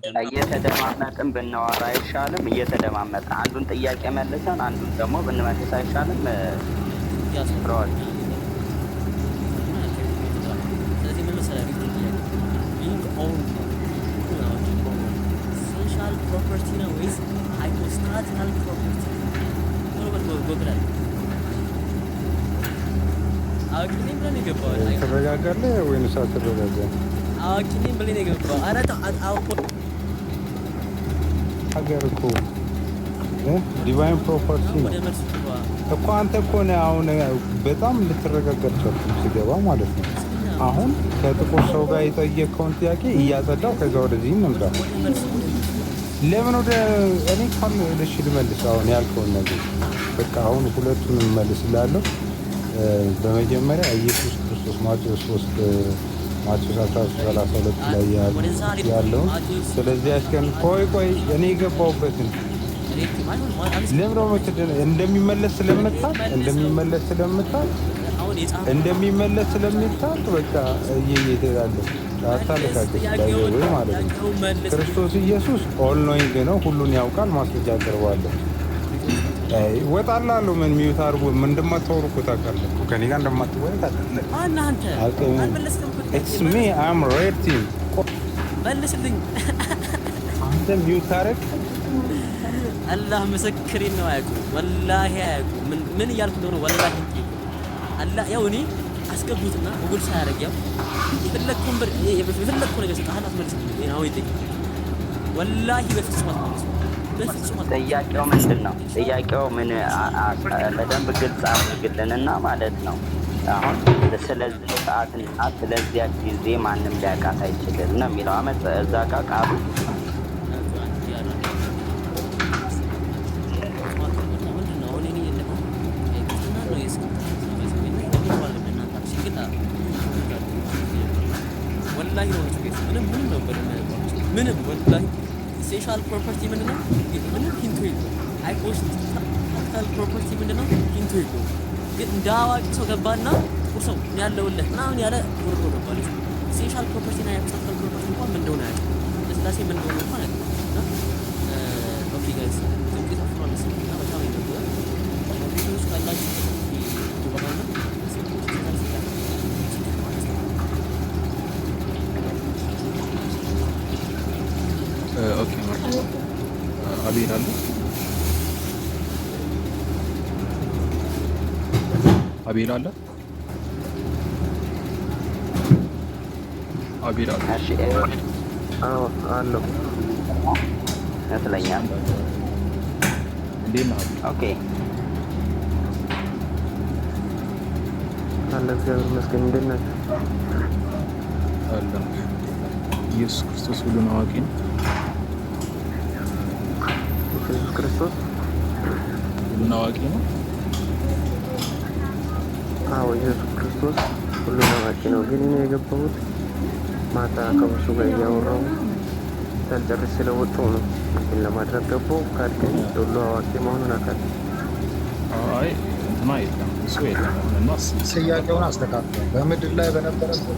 እየተደማመጥን ብናወራ አይሻልም? እየተደማመጥን አንዱን ጥያቄ መልሰን አንዱን ደግሞ ብንመልስ አይሻልም? ፍራኦል ስለዚህ ምን መሰለህ being owned social property ነው ወይስ hypostatic property? ጎግል አዋቂ ነኝ ብለን የገባው ተረጋጋለህ ወይንስ አትረጋጋም? አዋቂ ነኝ ብለን የገባው ኧረ ሀገር እኮ ዲቫይን ፕሮፐርቲ ነው እኮ። አንተ እኮ ነህ አሁን በጣም ልትረጋጋ ቻልክም ሲገባ ማለት ነው። አሁን ከጥቁር ሰው ጋር የጠየቀውን ጥያቄ እያጸዳው ከዛ ወደዚህ እንምጣ። ለምን ወደ እኔ እንኳን ልሽ ልመልስ አሁን ያልከውን ነገር በቃ አሁን ሁለቱን እመልስልሃለሁ። በመጀመሪያ ኢየሱስ ክርስቶስ ማቴዎስ 13:32 ላይ ያለውን ስለዚህ አስከን ቆይ እኔ የገባሁበትን ለምሮ እንደሚመለስ ስለምታውቅ በቃ እየሄዳለሁ አታለካከስ ላይ ወይ ማለት ነው። ክርስቶስ ኢየሱስ ኦል ኖዊንግ ነው፣ ሁሉን ያውቃል። ማስረጃ አቀርባለሁ። ወጣላለሁ ምን ሚዩት አድርጎ ምን እንደማታወሩ እኮ ታውቃለህ እኮ ከእኔ ጋር እንደማትወይ ታውቃለህ። አንተ አልመለስክም እኮ ኢትስ ሚ አም ሬቲንግ መልስልኝ። አንተ ሚዩት አደረግ። አላህ ምስክሬን ነው። አያውቁም ወላሂ አያውቁም ምን እያልኩ እንደሆነ ወላሂ አላህ ያው እኔ አስገቡትና ጉግል ሳያደርግ ያው የፈለግኩን ነገር ስጣህል አትመልስልኝ። ያው ይጠይቅ ወላሂ በፍጹም አትመልስ። ጥያቄው ምንድን ነው? ጥያቄው ምን በደንብ ግልጽ አድርግልንና ማለት ነው። አሁን ስለዚህ ሰዓትና ስለዚያ ጊዜ ማንም ሊያውቃት አይችልም ነው የሚለው አመት እዛ ጋር ቃሉ ምንም ወላሂ ሴሻል ፕሮፐርቲ ምንድነው? ምንም ሂንቱ የለውም። ሃይፖስታቲካል ፕሮፐርቲ ምንድነው? ሂንቱ የለውም። ግን እንደ አዋቂ ሰው ገባና ጥቁር ሰው ያለውለት ምናምን ያለ ወርዶ ገባለች። ሴሻል ፕሮፐርቲ እና ሃይፖስታቲካል ፕሮፐርቲ እንኳን ምን እንደሆነ ያውቃል። ለስላሴ ምን እንደሆነ እንኳን ያውቃል። እና ኦኬ ጋይስ ጥቂት አፍራለስ እና በጣም ይነበራል። ቪዲዮስ ካላችሁ ይባላል። ኦኬ ማለት አቤል አለ አቤል አለ እሺ አለው ያስለኛል። እንዴት ነው? ኦኬ አለ እግዚአብሔር ይመስገን። እንዴት ነህ? አለ ኢየሱስ ክርስቶስ ሁሉን አዋቂ ነው። ኢየሱስ ክርስቶስ ሁሉን አዋቂ ነው። አዎ ኢየሱስ ክርስቶስ ሁሉን አዋቂ ነው። ግን እኔ የገባሁት ማታ ከብዙ ጋር እያወራሁ ሳልጨርስ ስለወጣሁ ነው። ግን ለማድረግ ገባሁ። ካልከኝ ሁሉ አዋቂ መሆኑን አውቃለሁ። አይ እንትና የለም እሱ የለም። እና ጥያቄውን አስተካክል። በምድር ላይ በነበረበት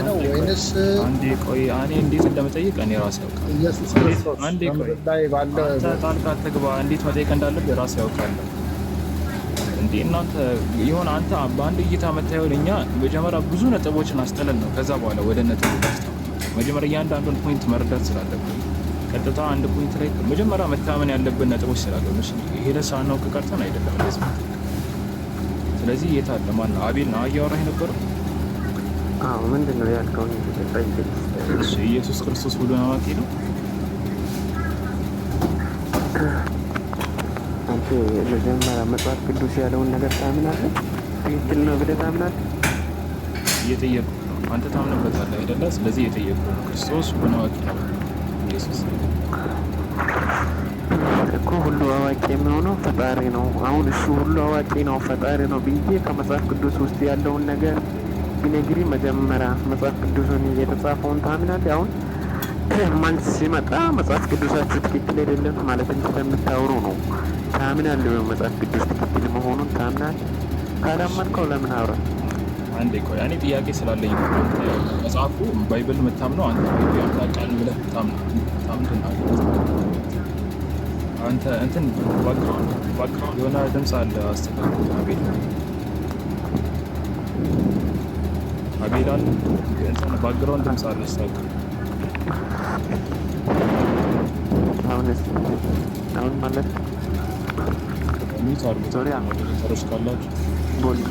ነው ወይንስ አንዴ ቆይ እኔ እንዴት እንደምጠይቅ እኔ ራሴ ያውቃል። ኢየሱስ ክርስቶስ አንዴ ቆይ በምድር ላይ ባለ ጣልቃ አትግባ። እንዴት መጠየቅ እንዳለብህ ራሴ ያውቃለሁ። እንዴ እናንተ ይሆን አንተ በአንድ እይታ መታየው እኛ መጀመሪያ ብዙ ነጥቦችን አስጠለን ነው ከዛ በኋላ ወደ ነጥብ መጀመሪያ እያንዳንዱን ፖይንት መረዳት ስላለብን ቀጥታ አንድ ፖይንት ላይ መጀመሪያ መታመን ያለብን ነጥቦች ስላሉ ነው። ሄደህ ሳናውቅ ቀርተን አይደለም እንደዚህ። ስለዚህ የት አለ ማን ነው? አቤል ነው እያወራህ የነበረው? አዎ ምንድን ነው ያልከውን ጠይቅ። እሺ ኢየሱስ ክርስቶስ ሁሉን አዋቂ ነው። አንተ መጀመሪያ መጽሐፍ ቅዱስ ያለውን ነገር ታምናለህ? ትክክል ነው ብለህ ታምናለህ? እየጠየቁህ ነው። አንተ ታምንበታለህ አይደለ? ስለዚህ እየጠየቁህ ነው። ክርስቶስ ሁሉን አዋቂ ነው። ኢየሱስ እኮ ሁሉ አዋቂ የሚሆነው ፈጣሪ ነው። አሁን እሱ ሁሉ አዋቂ ነው ፈጣሪ ነው ብዬ ከመጽሐፍ ቅዱስ ውስጥ ያለውን ነገር ቢነግሪ መጀመሪያ መጽሐፍ ቅዱስን የተጻፈውን ታምናለህ? አሁን መልስ ሲመጣ መጽሐፍ ቅዱሳችሁ ትክክል አይደለም ማለት ስለምታወሩ ነው። ታምናለህ? መጽሐፍ ቅዱስ ትክክል መሆኑን ታምናለህ? ካላመንከው ለምን አውራ? አንዴ ቆይ፣ እኔ ጥያቄ ስላለኝ ነው። መጽሐፉ ባይብል የምታምነው አንተ የአምላክ ቃል ብለህ ታምንትን አንተ እንትን ባክግራውንድ የሆነ ድምፅ አለ። አስተካክል። አቤል አለ እንትን ባክግራውንድ ድምፅ አለ። አስተካክል። አሁን ማለት ሚት አድርጉ። ተሮች ካላችሁ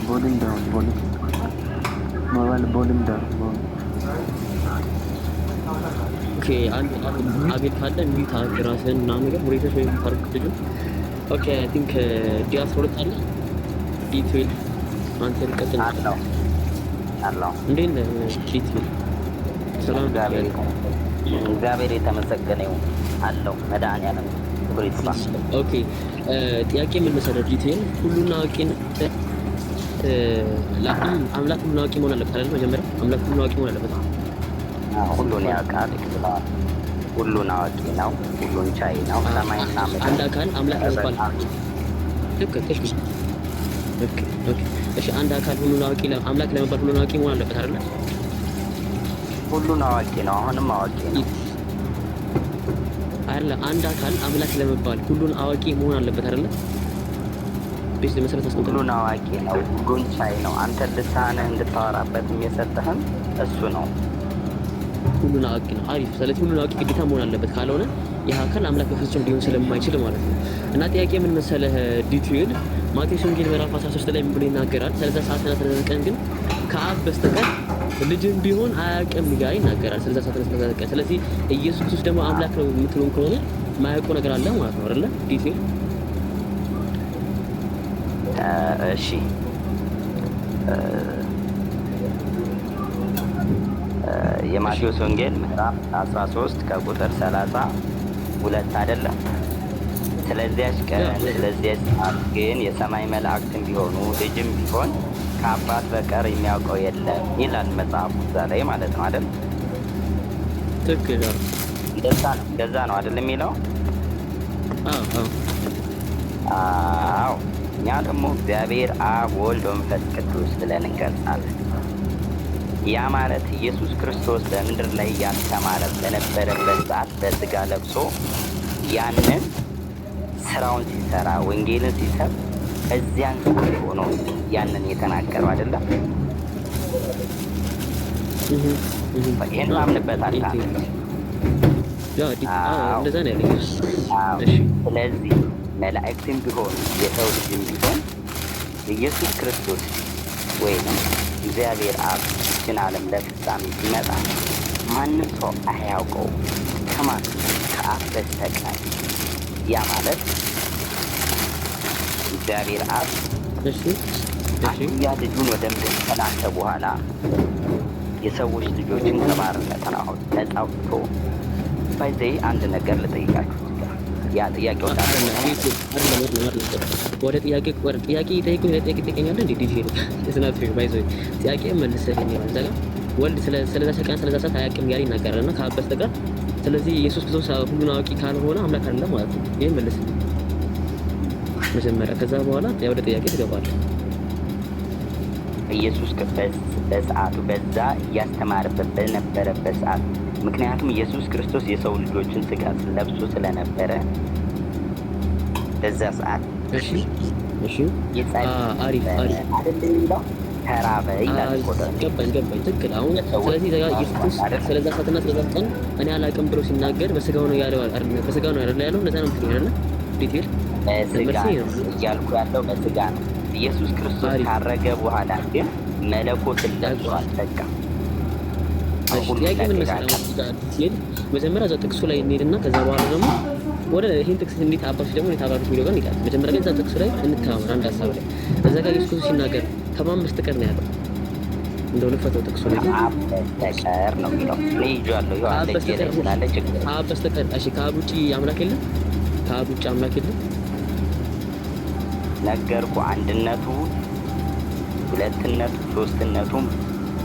ቦሊንግ ዳውን ሞባይል ቦሊንግ ዳውን። ኦኬ አንድ አቤል ካለ ሚት አድርግ ራስህን እና ነገር ሞዴሬተር ወይም ታርክ ልጅ። ኦኬ አይ ቲንክ ዲያስ ሁለት አለ ዲቴል አንተ ልቀጥል አለው እንዴት ነህ ዲቴል? ሰላም እግዚአብሔር የተመሰገነ ይሁን አለው መድኃኒዓለም ክብር ይስፋ። ኦኬ ጥያቄ ምን መሰለህ ዲቴል ሁሉን አዋቂ አምላክ ሁሉን አዋቂ መሆን አለበት አይደል? መጀመሪያ አምላክ ሁሉን አዋቂ መሆን አለበት። ሁሉን ያውቃል፣ ሁሉን አዋቂ ነው፣ ሁሉን ቻይ ነው። ሰማይና ምድር አንድ አካል አምላክ ያውቃል። ልክ እሺ አንድ አካል ሁሉን አዋቂ አምላክ ለመባል ሁሉን አዋቂ መሆን አለበት አይደል? ሁሉን አዋቂ ነው፣ አሁንም አዋቂ ነው አይደል? አንድ አካል አምላክ ለመባል ሁሉን አዋቂ መሆን አለበት አይደል? ቤት መሰረት አስቀምጠን ሁሉን አዋቂ ነው፣ ሁሉን ቻይ ነው። አንተ ልሳንህ እንድታወራበት የሚሰጥህም እሱ ነው። ሁሉን አዋቂ ነው። አሪፍ። ስለዚህ ሁሉን አዋቂ ግዴታ መሆን አለበት፣ ካልሆነ ይህ አካል አምላክ በፍጹም ሊሆን ስለማይችል ማለት ነው። እና ጥያቄ ምን መሰለህ ዲቴል ማቴዎስ ወንጌል ምዕራፍ 13 ላይ ምን ብሎ ይናገራል? ስለዛ ሰዓትና ስለዛ ቀን ግን ከአብ በስተቀር ልጅም ቢሆን አያውቅም እያለ ይናገራል። ስለዛ ሰዓትና ስለዛ ቀን። ስለዚህ ኢየሱስ ክርስቶስ ደግሞ አምላክ ነው የምትሉን ከሆነ ማያውቀው ነገር አለ ማለት ነው አይደለ? ዲቴል እሺ የማቴዎስ ወንጌል ምዕራፍ 13 ከቁጥር 32 አይደለም? ስለዚያች ቀን ስለዚያች ሰዓት ግን የሰማይ መላእክትም ቢሆኑ ልጅም ቢሆን ከአባት በቀር የሚያውቀው የለም ይላል መጽሐፉ እዛ ላይ ማለት ነው አይደል? ትክክል ነው። እንደዛ ነው አይደል የሚለው? አዎ። እኛ ደግሞ እግዚአብሔር አብ፣ ወልድ፣ መንፈስ ቅዱስ ብለን እንገልጻለን። ያ ማለት ኢየሱስ ክርስቶስ በምድር ላይ ያስተማረ በነበረበት ሰዓት በስጋ ለብሶ ያንን ስራውን ሲሰራ ወንጌልን ሲሰብ እዚያን ጊዜ ሆኖ ያንን የተናገረው አይደለም? ይህን ማምንበታል። ስለዚህ መላእክትም ቢሆን የሰው ልጅም ቢሆን ኢየሱስ ክርስቶስ ወይም እግዚአብሔር አብ ይህችን ዓለም ለፍጻሜ ሲመጣ ማንም ሰው አያውቀው ከማን ከአብ በስተቀር። ያ ማለት እግዚአብሔር አብ አንድያ ልጁን ወደ ምድር ከላከ በኋላ የሰዎች ልጆችን ከባርነት አሁን ነፃ አውጥቶ ባይዘይ አንድ ነገር ልጠይቃችሁ። ያ ጥያቄ ወደ ጥያቄ ይጠይቀኛል እንዴ? ዲቴል ስናት ባይዘይ ጥያቄ መልሰልኝ ማለት ነው። ወልድ ስለዛ ሰቀን ስለዛ ሰዓት አያውቅም ያለ ይናገራልና ከአብ በስተቀር። ስለዚህ ኢየሱስ ክርስቶስ ሁሉን አዋቂ ካልሆነ አምላክ አይደለም ማለት ነው። ይሄን መልስልኝ መጀመሪያ፣ ከዛ በኋላ ወደ ጥያቄ ትገባለህ። ኢየሱስ በሰዓቱ በዛ እያስተማረበት በነበረበት ሰዓት፣ ምክንያቱም ኢየሱስ ክርስቶስ የሰው ልጆችን ስጋ ለብሶ ስለነበረ በዛ ሰዓት እሺ አሪፍ ተራበ ይላል። ገባኝ ትክክል። አሁን ስለዚህ ኢየሱስ ክርስቶስ ስለዛ ሰዓትና ስለዛ ቀን እኔ አላውቅም ብሎ ሲናገር በስጋው ነው ያለው አይደል? በስጋው ነው አይደል ያለው? እንደዛ ነው ምትለኝ ዲቴል በስጋ እያልኩ ያለው በስጋ ነው። ኢየሱስ ክርስቶስ ካረገ በኋላ ግን መለኮትን ለብሷል። በቃ ጥያቄ ምን መሰለህ? መጀመሪያ እዛ ጥቅሱ ላይ እንሄድና ከዛ በኋላ ደግሞ ወደ ይሄን ጥቅስ እንዴት አባቶች ደግሞ እንዴት አባቶች የሚለው ጋር እንሄዳለን። መጀመሪያ ግን እዛ ጥቅሱ ላይ እንተማመን አንድ ሀሳብ ላይ እዛ ጋር ኢየሱስ ክርስቶስ ሲናገር ከማን በስተቀር ነው ያለው? እንደው ልፈተው ጥቅሱ ላይ አብ በስተቀር ነው የሚለው። እኔ ይዤዋለሁ። ይኸው አለ ጀለ ስላለ ችግር አብ በስተቀር። እሺ ከአብ ውጪ አምላክ የለም? ከአብ ውጪ አምላክ የለም? ነገርኩ። አንድነቱ፣ ሁለትነቱ፣ ሶስትነቱም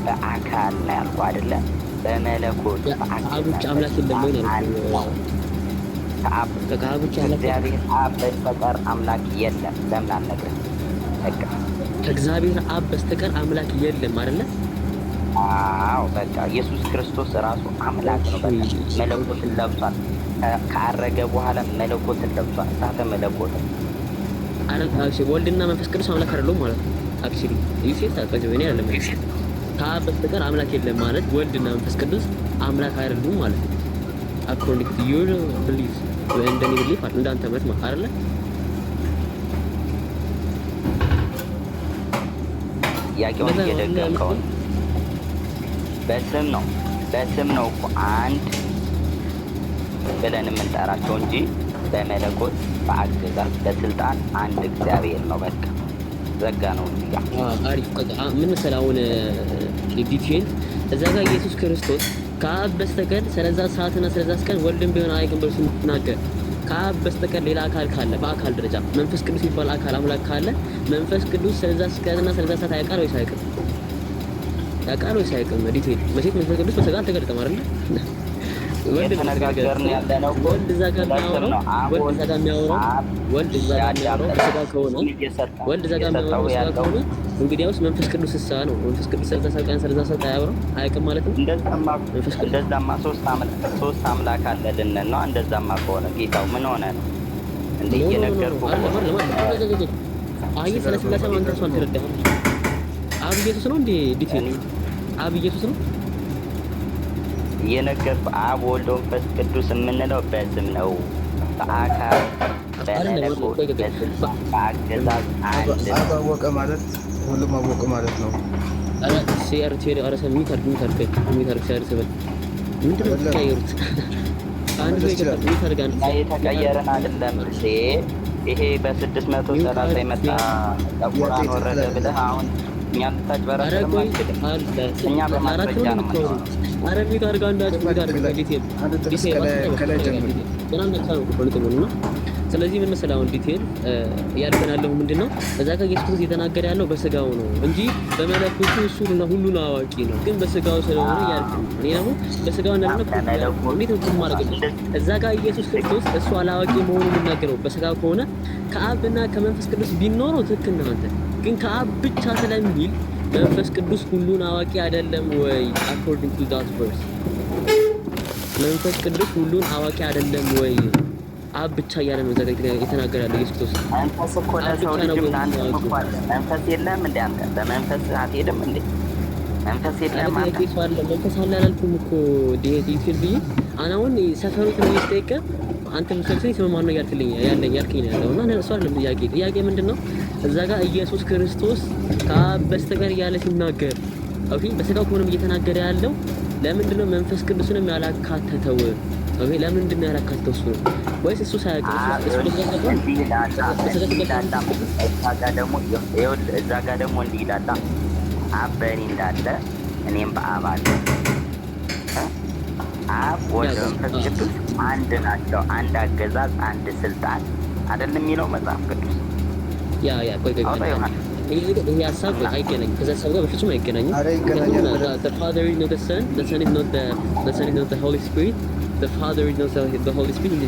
በአካል ነው ያልኩ አይደለ? በመለኮት ከአብ ውጪ አምላክ የለም ወይ ነው? ከአብ ውጪ አምላክ እግዚአብሔር አብ በስተቀር አምላክ የለም። ለምን አልነግርህም? በቃ ከእግዚአብሔር አብ በስተቀር አምላክ የለም አይደለ? አዎ በቃ ኢየሱስ ክርስቶስ ራሱ አምላክ ነው። በቃ መለኮትን ለብሷል። ካረገ በኋላ መለኮትን ለብሷል። እሳተ መለኮትን ወልድና መንፈስ ቅዱስ አምላክ አይደሉም ማለት ነው። አክቹሊ ይሴት ታቀጀ ወይኔ አይደለም ከአብ በስተቀር አምላክ የለም ማለት ወልድና መንፈስ ቅዱስ አምላክ አይደሉም ማለት ነው። አኮርዲንግ ቱ ዩር ቢሊፍ ወይ እንደኔ ቢሊፍ እንዳንተ ማለት ነው አይደለ? ጥያቄውን እየደገምከው በስም ነው እኮ አንድ ብለን የምንጠራቸው እንጂ በመለኮት በአገዛዝ በስልጣን አንድ እግዚአብሔር ነው። በቃ ዘጋ ነው እዚህ ጋር አሪፍ ምን መሰላውን ዲቴል እዛ ጋር ኢየሱስ ክርስቶስ ከአብ በስተቀር ስለዛ ሰዓትና ስለዛ ቀን ወልድም ቢሆን አይቅም ብሎ ሲናገር ከአብ በስተቀር ሌላ አካል ካለ በአካል ደረጃ መንፈስ ቅዱስ የሚባል አካል አምላክ ካለ መንፈስ ቅዱስ ስለዛ ቀንና ስለዛ ሰዓት ያውቃል ወይስ አያውቅም? ያውቃል ወይስ አያውቅም? ዲቴል መቼም መንፈስ ቅዱስ በስጋ አልተገለጠም አይደል? እየተነጋገርን ያለነው ወልድ እዛ ጋር የሚያወራው ወልድ እዛ ጋር የሚያወራው በስጋ ከሆነ ወልድ እዛ ጋር የሚያወራው በስጋ ከሆነ እንግዲያውስ መንፈስ ቅዱስ እሳ ነው። መንፈስ ቅዱስ ስለዛ ሰዓት ቀን ስለዛ ሰዓት አያወራም አያውቅም ማለት ነው። እንደዛማ ሶስት አምላክ አለ ልንል ነው። እንደዛማ ከሆነ ጌታው ምን ሆነ ነው እንዴ? እየነገርኩህ አይ ስለ ስላሴ አንተ እሷን ተረዳህ። አብ ኢየሱስ ነው እንዴ? ዲቴል አብ ኢየሱስ ነው እየነገርኩህ። አብ ወልድ መንፈስ ቅዱስ የምንለው በስም ነው። በአካል በመለኮት በስልጣን በአገዛዝ አንድ አወቀ ማለት ሁሉም አወቀ ማለት ነው። አረ ሲአርቲሪ አረ ሰሚት ሲያርሰበል ምንድነው ተቀየሩት? አንድ ላይ ይተርጋን የተቀየረን አይደለም። ይሄ በ630 የመጣ ቁርአን ወረደ ብለህ አሁን እኛን ልታጭበረብር ማለት እኛ በማስረጃ ነው የምንለው። አረ ቪዲዮ አድርጋ ስለዚህ ምን መሰለህ አሁን ዲቴል ያልከን ያለው ምንድነው እዛ ጋር ኢየሱስ እየተናገረ ያለው በስጋው ነው እንጂ በመለኮቱ እሱ ሁሉን አዋቂ ነው። ግን በስጋው ስለሆነ ያልከን እኔ ደግሞ በስጋው እንደሆነ እንዴት ነው ማድረግ እዛ ጋር ኢየሱስ ክርስቶስ እሱ አላዋቂ መሆኑን የሚናገረው በስጋው ከሆነ ከአብና ከመንፈስ ቅዱስ ቢኖረው ትክክል ነው። አንተ ግን ከአብ ብቻ ስለሚል መንፈስ ቅዱስ ሁሉን አዋቂ አይደለም ወይ? አኮርዲንግ ቱ ዳት ቨርስ መንፈስ ቅዱስ ሁሉን አዋቂ አይደለም ወይ? አብ ብቻ እያለ ነው ዘጋ የተናገራለው ኢየሱስ ክርስቶስ። መንፈስ እኮ ለሰው ልጅም ለአንተም እኮ አለ። መንፈስ የለም እንዴ አንተ? በመንፈስ አትሄድም እንዴ? መንፈስ የለም አንተ? መንፈስ አለ አላልኩም እኮ ዲቴል ብዬ አሁን ሰፈሩ ትንሽ ጠይቀ አንተ ምሰልሰኝ ስመማን ነው ያልከኝ ያለውና እሱ አይደለም ጥያቄ ምንድነው? እዛ ጋር ኢየሱስ ክርስቶስ ከአብ በስተቀር እያለ ሲናገር ኦኬ፣ በስጋው ከሆነም እየተናገረ ያለው ለምንድነው መንፈስ ቅዱስንም ያላካተተው? ኦኬ፣ ለምንድነው ያላካተተው? እሱ ነው ወይስ እሱ ሳያውቅ እሱ እዛ ጋር ደግሞ እንዲህ ይላል፣ አብ በእኔ እንዳለ እኔም በአብ አለ። አብ ወልድ መንፈስ ቅዱስ አንድ ናቸው። አንድ አገዛዝ፣ አንድ ስልጣን አይደለም የሚለው መጽሐፍ ቅዱስ። ይሄ ሀሳብ አይገናኝም። ከዛ ሀሳብ ጋር በፍጹም አይገናኝም። The Father is not the Son, the Son is not the Holy Spirit. The Father is not the Holy Spirit.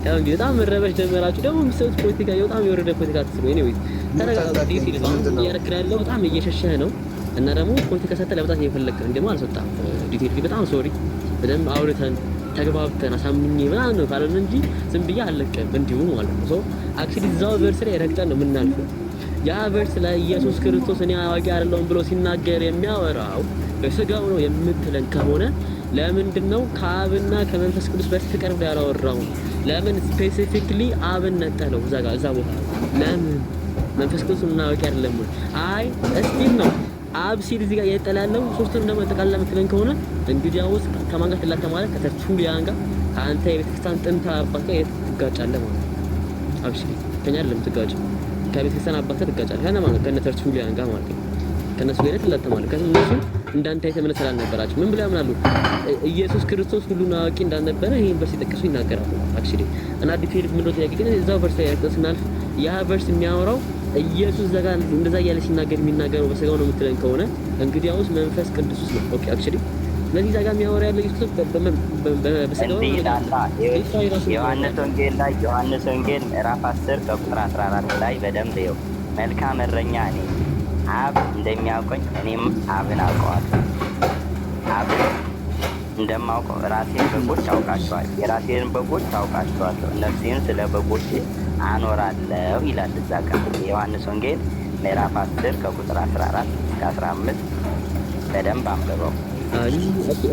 ያው እንግዲህ በጣም መረበሽ ጀመራችሁ። ደግሞ የምትሰሩት ፖለቲካ በጣም የወረደ ፖለቲካ አትስሩ። ኤኒዌይስ ተረጋግጠህ እያረክራለሁ በጣም እየሸሸህ ነው እና ደግሞ ፖለቲካ ሰጥተህ ለመጣት እየፈለግህ እንደማ አልሰጣም። ዲቴል በጣም ሶሪ። በደንብ አውርተን ተግባብተን አሳምኜ ምናምን ነው ካልሆነ እንጂ ዝም ብዬ አልለቅም እንዲሁ ማለት ነው። ሶ አክቹሊ እዛው ቨርስ ላይ ረግጠን ነው የምናልፈው። ያ ቨርስ ላይ ኢየሱስ ክርስቶስ እኔ አዋቂ አይደለሁም ብሎ ሲናገር የሚያወራው በስጋው ነው የምትለን ከሆነ ለምንድነው ከአብና ከመንፈስ ቅዱስ በስተቀር ያላወራው? ለምን ስፔሲፊክሊ አብን ነጠለው? እዛ ቦታ ለምን መንፈስ ቅዱስ እናውቅ አይደለም? አይ እስቲል ነው አብ ሲል እዚህ ጋር የጠላለው ሶስቱን ደግሞ ተቃላ ምትለን ከሆነ እንግዲያውስ ከማን ጋር ተላተማለ? ከተርቹሊያን ጋር ከአንተ የቤተክርስቲያን ጥንታ አባት ጋር ትጋጫለህ ማለት ነው። አብሽሪ ከኛ አይደለም ትጋጭ፣ ከቤተክርስቲያን አባት ጋር ትጋጫለህ። ከነማ ጋር? ከነተርቹሊያን ጋር ማለት ነው። ከነሱ ጋር ትላተማለህ። ከነሱ እንዳንተ የተመለ ስላልነበራችሁ ምን ብለው ያምናሉ? ኢየሱስ ክርስቶስ ሁሉን አዋቂ እንዳልነበረ ይሄን ቨርስ ይጠቅሱ ይናገራሉ። አክቹሊ እና ዲቴል ምን ነው ጥያቄ ግን እዛው ቨርስ ላይ ያስናልፍ ያ ቨርስ የሚያወራው ኢየሱስ ዘጋ እንደዛ እያለ ሲናገር የሚናገረው በስጋው ነው የምትለን ከሆነ እንግዲያውስ መንፈስ ቅዱስ ነው። ኦኬ አክቹሊ ስለዚህ ዛጋ የሚያወራ ያለው ኢየሱስ በስጋው ዮሐንስ ወንጌል ምዕራፍ 10 ከቁጥር 14 ላይ በደንብ ይኸው መልካም እረኛ እኔ አብ እንደሚያውቀኝ እኔም አብን አውቀዋለሁ። አብ እንደማውቀው ራሴን በጎች አውቃቸዋል፣ የራሴን በጎች አውቃቸዋለሁ፣ እነርሱን ስለ በጎች አኖራለሁ ይላል እዛ ጋር የዮሐንስ ወንጌል ምዕራፍ 10 ከቁጥር 14 እስከ 15 በደንብ አንብበው።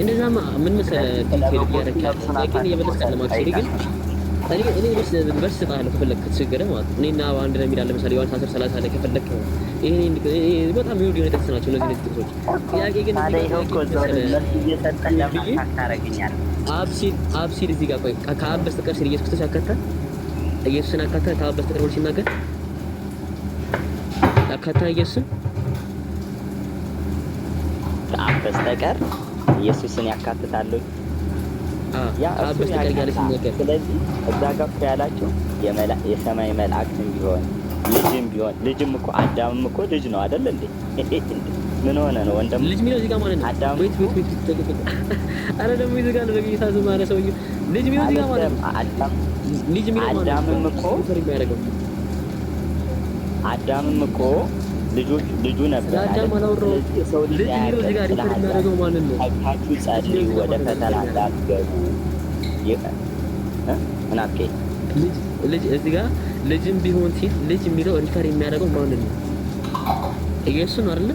እንደዛማ ምን መሰለህ ዲቴል ያደርጋል ግን የበለጠ ለማክሲሪ ግን እኔ በስ ሰጣለሁ ከፈለክ ከተቸገረ ማለት ነው። እኔና አንድ ነው የሚላል ለምሳሌ ዮሐንስ 10:30 ላይ ከፈለክ ይሄ በጣም ይወዱ የሆነ ጥቅስ ናቸው እነዚህ ጥቅሶች። ጥያቄ ግን አብሲል እዚህ ጋር ቆይ ከአብ በስተቀር ሲል ኢየሱስ ክርስቶስ ያካታል። ኢየሱስን ያካታል ከአብ በስተቀር ብሎ ሲናገር ያካታል። ኢየሱስን ከአብ በስተቀር ኢየሱስን ያካትታል። ያ ከአብ በስተቀር ያለ ሲናገር ስለዚህ እዛ ጋር ያላቸው የሰማይ መላእክትም ቢሆን ልጅም እኮ አዳምም እኮ ልጅ ነው አይደል እንዴ? ምን ሆነ ነው ወንድም ልጅ ሚለው እዚህ ጋር ማለት ነው። አዳም ቤት አረ ደግሞ እዚህ ጋር ነው በጌታ ስም አለ ሰውዬው ልጅ ሚለው እዚህ ጋር ማለት ነው። ልጅ ሚለው ማለት አዳምም እኮ ልጁ ነበር አዳም አላወራው ልጅ ሚለው እዚህ ጋር ሪፈር የሚያደርገው ማለት ነው። ታችሁ ጻድቁ ወደ ፈተና እንዳትገቡ እናትኬ ልጅ እዚህ ጋር ልጅም ቢሆን ሲል ልጅ የሚለው ሪፈር የሚያደርገው ማለት ነው ኢየሱስ ነው አይደል?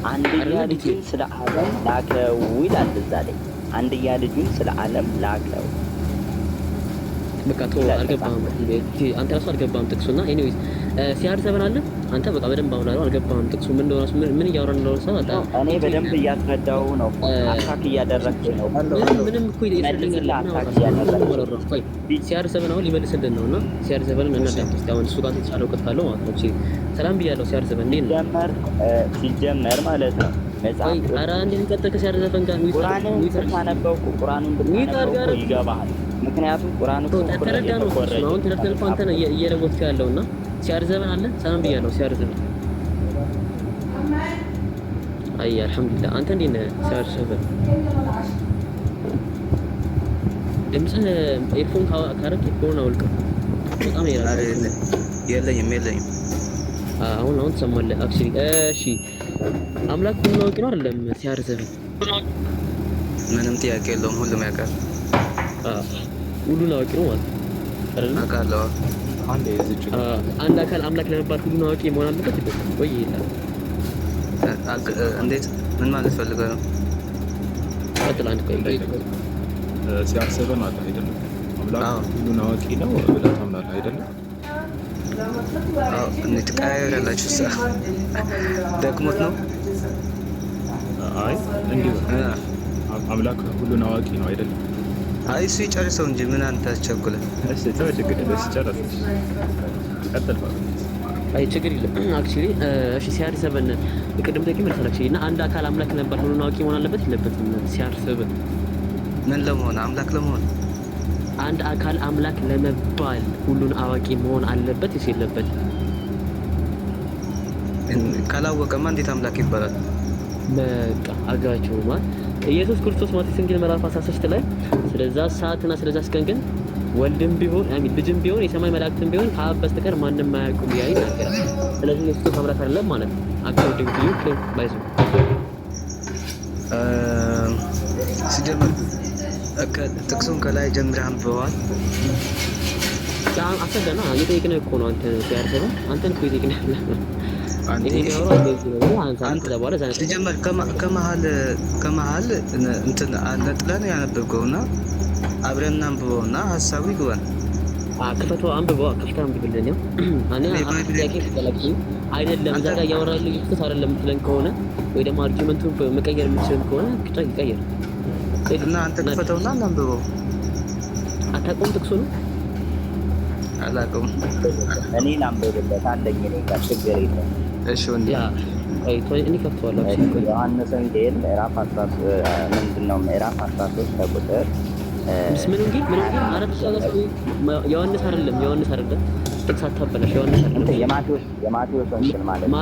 አንድያ ልጁን ስለ ዓለም ላከው ይላል እዛ ላይ አንድያ ልጁን ስለ ዓለም ላከው። በቃ ተው አልገባህም አንተ ራስህ አልገባህም ጥቅሱና ኤኒዌይስ ሲያር ዘበን አለ አንተ በቃ በደንብ አሁን አልገባህም ጥቅሱ ምን እንደሆነ ምን እያወራን እንደሆነ ሰው አጣ እኔ በደንብ እያስረዳው ነው አታክ እያደረግኩ ነው ምንም እኮ ይደረጋል ቆይ ሲያር ዘበን አሁን ሊመልስልን ነውና ሲያር ዘበንን እናዳምጥ እስቲ አሁን እሱ ጋር ተቻለው ከተካለው ማለት ነው ሰላም ብያለሁ ሲያር ዘበን ሲጀመር ማለት ነው መጽሐፍ አራ እንዴት ቀጥታ ሲያር ዘበን ጋር ቁርአንን ተናበው ቁርአንን ብታነበው ይገባሃል ምክንያቱም ቁርአን እኮ ተረዳ ነው አሁን ተረድተህ እኮ አንተ እየለወጥክ ያለውና ሲያር ዘበን አለ ሰላም ብያለሁ ሲያር ዘበን አይ አልሐምዱሊላህ አንተ እንዴት ነህ ሲያር ዘበን ድምፅህ ኤርፎን ካረክ ኤርፎን አውልቀው በጣም ይላል የለኝም አሁን ትሰማለህ አክቹሊ እሺ አምላክ ሁሉን አዋቂ ነው አይደለም ሲያር ዘበን ምንም ጥያቄ የለውም ሁሉም ያውቃል ሁሉን አዋቂ ነው ማለት አይደል አውቃለሁ አንድ አካል አምላክ ለመባል ሁሉን አዋቂ መሆን አለበት ወይ ይላል እንዴት ምን ማለት ፈልገህ ነው ቀጥል አንድ ቆይ ሲያስበን አለ አይደለም አምላክ ሁሉን አዋቂ ነው ብለህ ታምናለህ አይደለም እንዴት ትቀያየራላችሁ ደክሞት ነው አይ እንዲሁ አምላክ ሁሉን አዋቂ ነው አይደለም አይ እሱ ይጨርሰው እንጂ ምን አንተ አስቸኩለህ እሺ ተው ችግር የለም ሲጨርስ ቀጥል አይ ችግር የለም አክቹሊ እሺ ሲያር ዘበን ቅድም ጠይቄ መልሳለች እና አንድ አካል አምላክ ነበር ሁሉን አዋቂ መሆን አለበት የለበትም ሲያር ዘበን ምን ለመሆን አምላክ ለመሆን አንድ አካል አምላክ ለመባል ሁሉን አዋቂ መሆን አለበት ወይስ የለበትም ካላወቀማ እንዴት አምላክ ይባላል በቃ አጋቸውማ ኢየሱስ ክርስቶስ ማቴዎስ ወንጌል ምዕራፍ 16 ላይ ስለዛ ሰዓትና ስለዛ ቀን ግን ወልድም ቢሆን ልጅም ቢሆን የሰማይ መላእክትም ቢሆን ከአብ በስተቀር ማንንም አያውቁም ያይ ይናገራል። ስለዚህ ኢየሱስ አምላክ አይደለም ማለት ነው አኮርዲንግ ቱ ዩ ክሌም ባይዞ ሲጀምር ጥቅሱን ከላይ ጀምረህ አንብበዋል አሰደና እየጠየቅን እኮ ነው አንተ ሲያርሰበ አንተን እኮ እየጠየቅን ሲጀመር ከመሀል እንትን ነጥለን ያነበብከውና አብረን አንብበውና ሀሳቡ ይግባል ክፈቱ አንብበው ከፍታ አንብብልን ያው እኔ ጥያቄ ተጠላቂ አይደለም እዛ ጋር ያወራልኝ ክፍት አይደለም ትለን ከሆነ ወይ ደግሞ አርጊመንቱን መቀየር የምትችል ከሆነ ይቀየር እና አንተ ክፈተውና አንብበው አታውቀውም ጥቅሱ ነው አላውቀውም እኔ ላንብብለት አንደኛ ላይ ጋር ችግር የለም እሺ ወንድ ያ እኔ ከፍተዋለሁ ዮሐንስ ወንጌል ምዕራፍ 13 ምንድነው ምዕራፍ 13 ከቁጥር ምን እንግዲህ አረብ ዮሐንስ አይደለም ጥቅስ አታበላሽ። ዮሐንስ አይደለም የማቴዎስ ወንጌል ማለት ነው።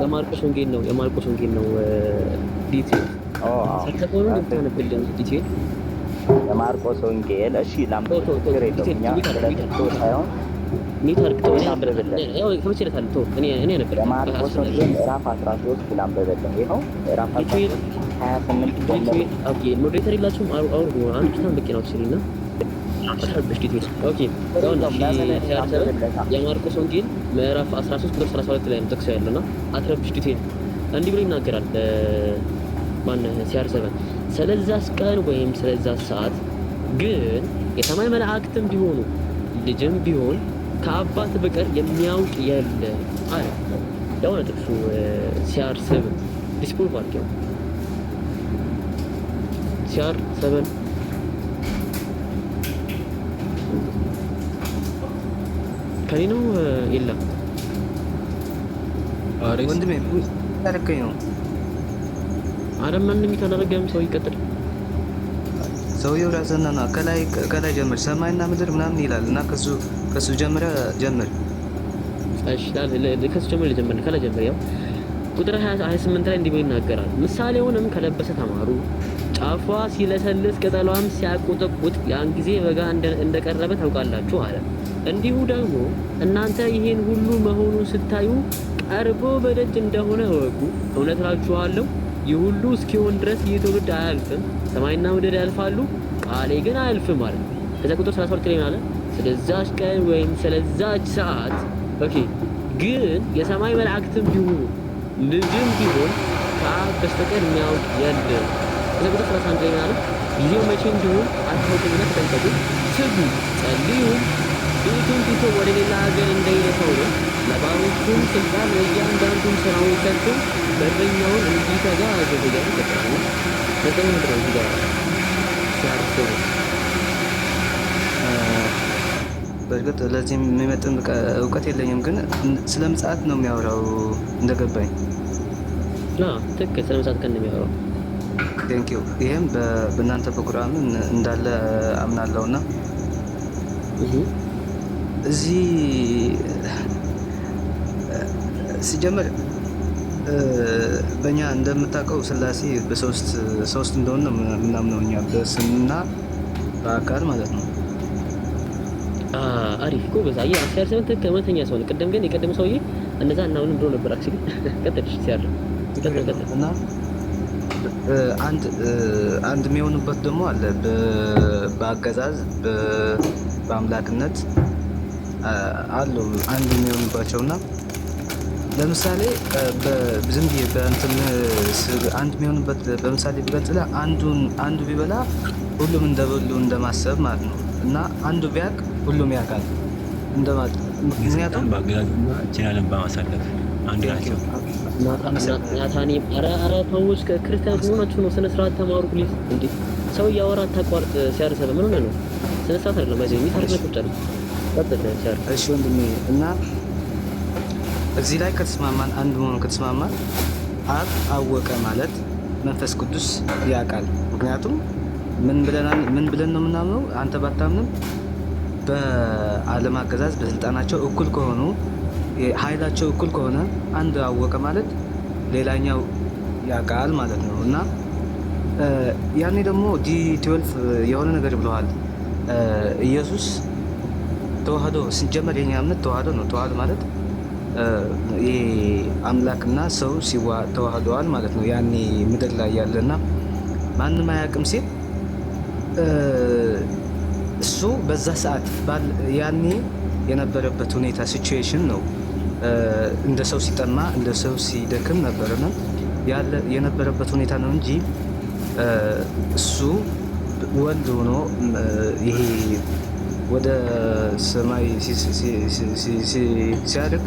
የማርቆስ ወንጌል ነው። የማርቆስ ወንጌል ነው። ዲቴል ሰተቆኑ እንድታነብልን ዲቴል የማርቆስ ወንጌል እሺ፣ ላምጣው ችግር የለውም። እኛ ስለጥቅስ ሳይሆን ኔትወርክ ነው ያው ከመቼለታል ቶ እኔ ነበር የማርቆስ ወንጌል ምዕራፍ 13 ላምበበልህ። ይኸው ምዕራፍ 28 ጀምሮ ኦኬ። ሞዴሬተር የላችሁም? አውሩ አንድ ታም በቂ ነው ሲልና አታርብሽ ዲቴል ኦኬ። የማርቆስ ወንጌል ምዕራፍ 13 ቁጥር 32 ላይ ነው ጥቅስ ያለውና አትረብሽ ዲቴል እንዲህ ብሎ ይናገራል። ማነህ ሲያርሰበን ስለዛስ ቀን ወይም ስለዛስ ሰዓት ግን የሰማይ መላእክትም ቢሆኑ ልጅም ቢሆን ከአባት በቀር የሚያውቅ የለም አለ። ያው ነው ጥቅሱ ሲያርሰብ ዲስፕሩቭ አድርገው ሲያርሰበን ከኔ ነው የለም ወንድሜ ታረከኝ ነው አረም ማንም ይተናረገም ሰው ይቀጥል። ሰውየው ራስና ከላይ ጀምር ሰማይና ምድር ምናምን ይላል እና ከሱ ጀምር። እሺ ከሱ ጀምር ከላይ ጀምር። ያው ቁጥር 28 ላይ እንዲህ ይናገራል። ምሳሌውንም ከለበሰ ተማሩ። ጫፏ ሲለሰልስ ቅጠሏም ሲያቆጠቁጥ ያን ጊዜ በጋ እንደቀረበ ታውቃላችሁ አለ። እንዲሁ ደግሞ እናንተ ይሄን ሁሉ መሆኑን ስታዩ ቀርቦ በደጅ እንደሆነ እወቁ። እውነት እላችኋለሁ ይህ ሁሉ እስኪሆን ድረስ ይህ ትውልድ አያልፍም። ሰማይና ምድር ያልፋሉ፣ ቃሌ ግን አያልፍም ማለት ነው። ከዛ ቁጥር 32 ላይ ማለት ስለዛች ቀን ወይም ስለዛች ሰዓት ኦኬ ግን የሰማይ መላእክትም ቢሆኑ ልጅም ቢሆን ከአብ በስተቀር የሚያውቅ የለም። ከዛ ቁጥር 31 ላይ ማለት ጊዜው መቼ እንዲሆን አታውቁምና ተጠንቀቁ፣ ትጉ፣ ጸልዩም። ቤቱን ትቶ ወደ ሌላ ሀገር እንዳይሄድ ሰው ነው ለባሮቹም ስልጣን ለእያንዳንዱም ስራውን ሰጥቶ በረኛውን እንዲተጋ አዘዘ። ተቀራኒ በጣም ምድረው ይጋር ሲያርሱ በእርግጥ ለዚህ የሚመጥን እውቀት የለኝም፣ ግን ስለ ምጽአት ነው የሚያወራው እንደገባኝ። ትክክል፣ ስለ ምጽአት ከነ የሚያወራው ቴንኪዩ። ይሄም በእናንተ በቁርአን እንዳለ አምናለሁና እዚህ ሲጀምር በእኛ እንደምታውቀው ስላሴ በሶስት እንደሆነ ምናምነው እኛ በስምና በአካል ማለት ነው። አሪፍ ጎበዝ። አየህ አስያር ሰው ከመተኛ ሰው ነው። ቅድም ግን የቀደም ሰውዬ እንደዛ እናውንም ብሎ ነበር። አክቹሊ ቀጥልሽ ሲያር ቀጥል እና አንድ የሚሆንበት ደግሞ አለ በአገዛዝ በአምላክነት አሉ አንድ የሚሆንባቸውና ለምሳሌ ዝም ብዬ በእንትን አንድ የሚሆንበት በምሳሌ ቢገልጽልህ አንዱ ቢበላ ሁሉም እንደበሉ እንደማሰብ ማለት ነው። እና አንዱ ቢያውቅ ሁሉም ያውቃል እንደማለት። ምክንያቱም በአገዛዝና ችላለን በማሳለፍ አንድ ናቸው። ናታኒ አረ ተውሽ፣ ከክርስቲያኖች መሆናችሁ ነው። ስነ ስርዓት ተማሩ ፕሊዝ። እንዴ ሰው እያወራ አታቋርጥ። ሲያርሰበ ምን ሆነ ነው? ስነ ስርዓት አይደለም ማለት ነው። የሚታርቅ ቁጥር እሺ ወንድሜ፣ እና እዚህ ላይ ከተስማማን አንድ መሆኑን ከተስማማን አብ አወቀ ማለት መንፈስ ቅዱስ ያውቃል። ምክንያቱም ምን ብለን ነው የምናምነው? አንተ ባታምንም በዓለም አገዛዝ በስልጣናቸው እኩል ከሆኑ ኃይላቸው እኩል ከሆነ አንድ አወቀ ማለት ሌላኛው ያውቃል ማለት ነው። እና ያኔ ደግሞ ዲ12 የሆነ ነገር ብለዋል። ኢየሱስ ተዋህዶ ሲጀመር የኛ እምነት ተዋህዶ ነው። ተዋህዶ ማለት ይሄ አምላክና ሰው ተዋህደዋል ማለት ነው። ያኔ ምድር ላይ ያለና ማንም አያውቅም ሲል እሱ በዛ ሰዓት ያኔ የነበረበት ሁኔታ ሲቹዌሽን ነው። እንደ ሰው ሲጠማ እንደ ሰው ሲደክም ነበርና የነበረበት ሁኔታ ነው እንጂ እሱ ወልድ ሆኖ ይሄ ወደ ሰማይ ሲያድግ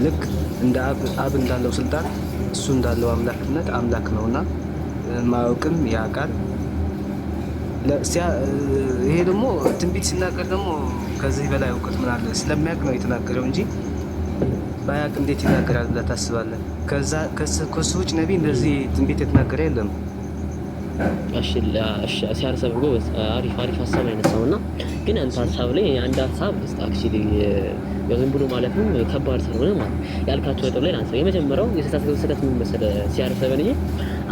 ልክ እንደ አብ እንዳለው ስልጣን እሱ እንዳለው አምላክነት አምላክ ነውና ማወቅም ያውቃል። ይሄ ደግሞ ትንቢት ሲናገር ደግሞ ከዚህ በላይ እውቀት ምን አለ? ስለሚያውቅ ነው የተናገረው እንጂ ባያውቅ እንዴት ይናገራል ብለህ ታስባለህ? ከሱ ውጭ ነቢይ እንደዚህ ትንቢት የተናገረ የለም። እሺ ሲያርሰብ ጎበዝ አሪፍ ሀሳብ ያነሳውና ግን አንተ ሀሳብ ላይ አንድ ሀሳብ አክቹሊ ዝም ብሎ ማለት ነው ከባድ ስለሆነ ማለት ያልካቸው ነጥብ ላይ ላንሳ። የመጀመሪያው የስተት ምን መሰለህ ሲያርሰበን ይሄ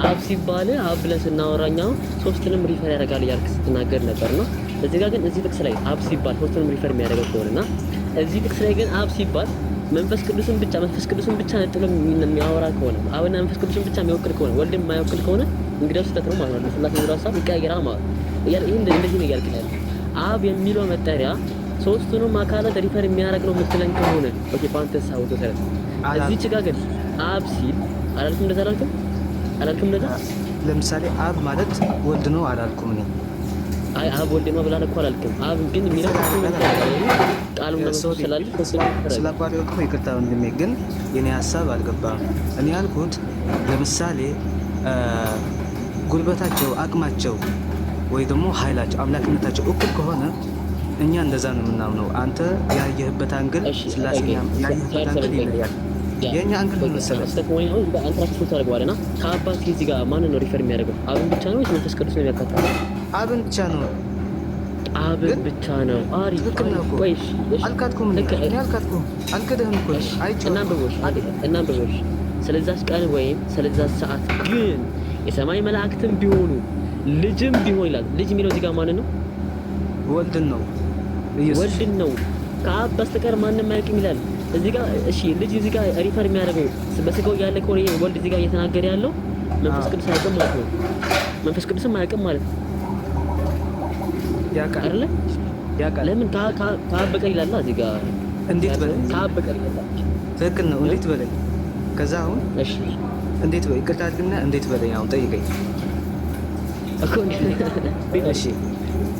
አብ ሲባል አብ ብለን ስናወራኛው ሶስትንም ሪፈር ያደርጋል እያልክ ስትናገር ነበርና እዚህ ጋር ግን እዚህ ጥቅስ ላይ አብ ሲባል ሶስትንም ሪፈር የሚያደርገው ከሆነና እዚህ ጥቅስ ላይ ግን አብ ሲባል መንፈስ ቅዱስን ብቻ ነጥሎ የሚያወራ ከሆነ አብና መንፈስ ቅዱስን ብቻ የሚወክል ከሆነ ወልድን የማይወክል ከሆነ እንግዲህ ስህተት ነው ማለት ነው። ስላሴ ወደ ሀሳብ ይቀያየራል ማለት ነው። ይሄ እንደዚህ ነው እያልክ ያለው አብ የሚለው መጠሪያ ሶስቱንም አካላት ሪፈር የሚያደርግ ነው የምትለኝ ከሆነ ኦኬ ፓንተስ አውቶ ሰረት እዚህ ጋር ግን አብ ሲል አላልኩም እንደዛ አላልኩም እንደዛ ለምሳሌ አብ ማለት ወልድ ነው አላልኩም እኔ አይ አብ ወልድ ነው ብለህ እኮ አላልኩም። አብ ግን የሚለው ቃሉ ነው ስላቋሪው እኮ ይቅርታ ወንድሜ፣ ግን የኔ ሀሳብ አልገባም። እኔ ያልኩት ለምሳሌ ጉልበታቸው፣ አቅማቸው ወይ ደግሞ ኃይላቸው፣ አምላክነታቸው እኩል ከሆነ እኛ እንደዛ ነው የምናምነው። አንተ ያየህበት አንግል ስላሴ ያየህበት አንግል ይለያል። የኛ አንግል ምን መሰለህ? አንተ ራስህ ታደርገዋለህና ከአባት እዚህ ጋር ማንን ነው ሪፈር የሚያደርገው? አብን ብቻ ነው ወይስ መንፈስ ቅዱስ ነው የሚያካትተው? አብን ብቻ ነው። አብን ብቻ ነው። አሪፍ ቆይሽ አልካድኩም። እኔ አልካድኩም። አልክድህም እኮ እናንብቦሽ ስለዛች ቀን ወይም ስለዛች ሰዓት ግን የሰማይ መላእክትም ቢሆኑ ልጅም ቢሆን ይላል። ልጅ የሚለው እዚህ ጋር ማንን ነው? ወልድን ነው። ወልድን ነው። ከአብ በስተቀር ማንም አያውቅም ይላል እዚህ ጋር። እሺ ልጅ እዚህ ጋር ሪፈር የሚያደርገው በስጋው ያለ ከሆነ ወልድ እዚህ ጋር እየተናገረ ያለው መንፈስ ቅዱስ አያውቅም ማለት ነው። መንፈስ ቅዱስም አያውቅም ማለት ነው። ያውቃል አይደለ? ያውቃል። ለምን ከአብ በቀር ይላል እዚህ ጋር። እንዴት በለኝ? ከአብ በቀር ይላል። ትክክል ነው። እንዴት በለኝ? ከዛ አሁን እሺ እንዴት በለኝ? ይቅርታ አድርግና እንዴት በለኝ? አሁን ጠይቀኝ እኮ። እሺ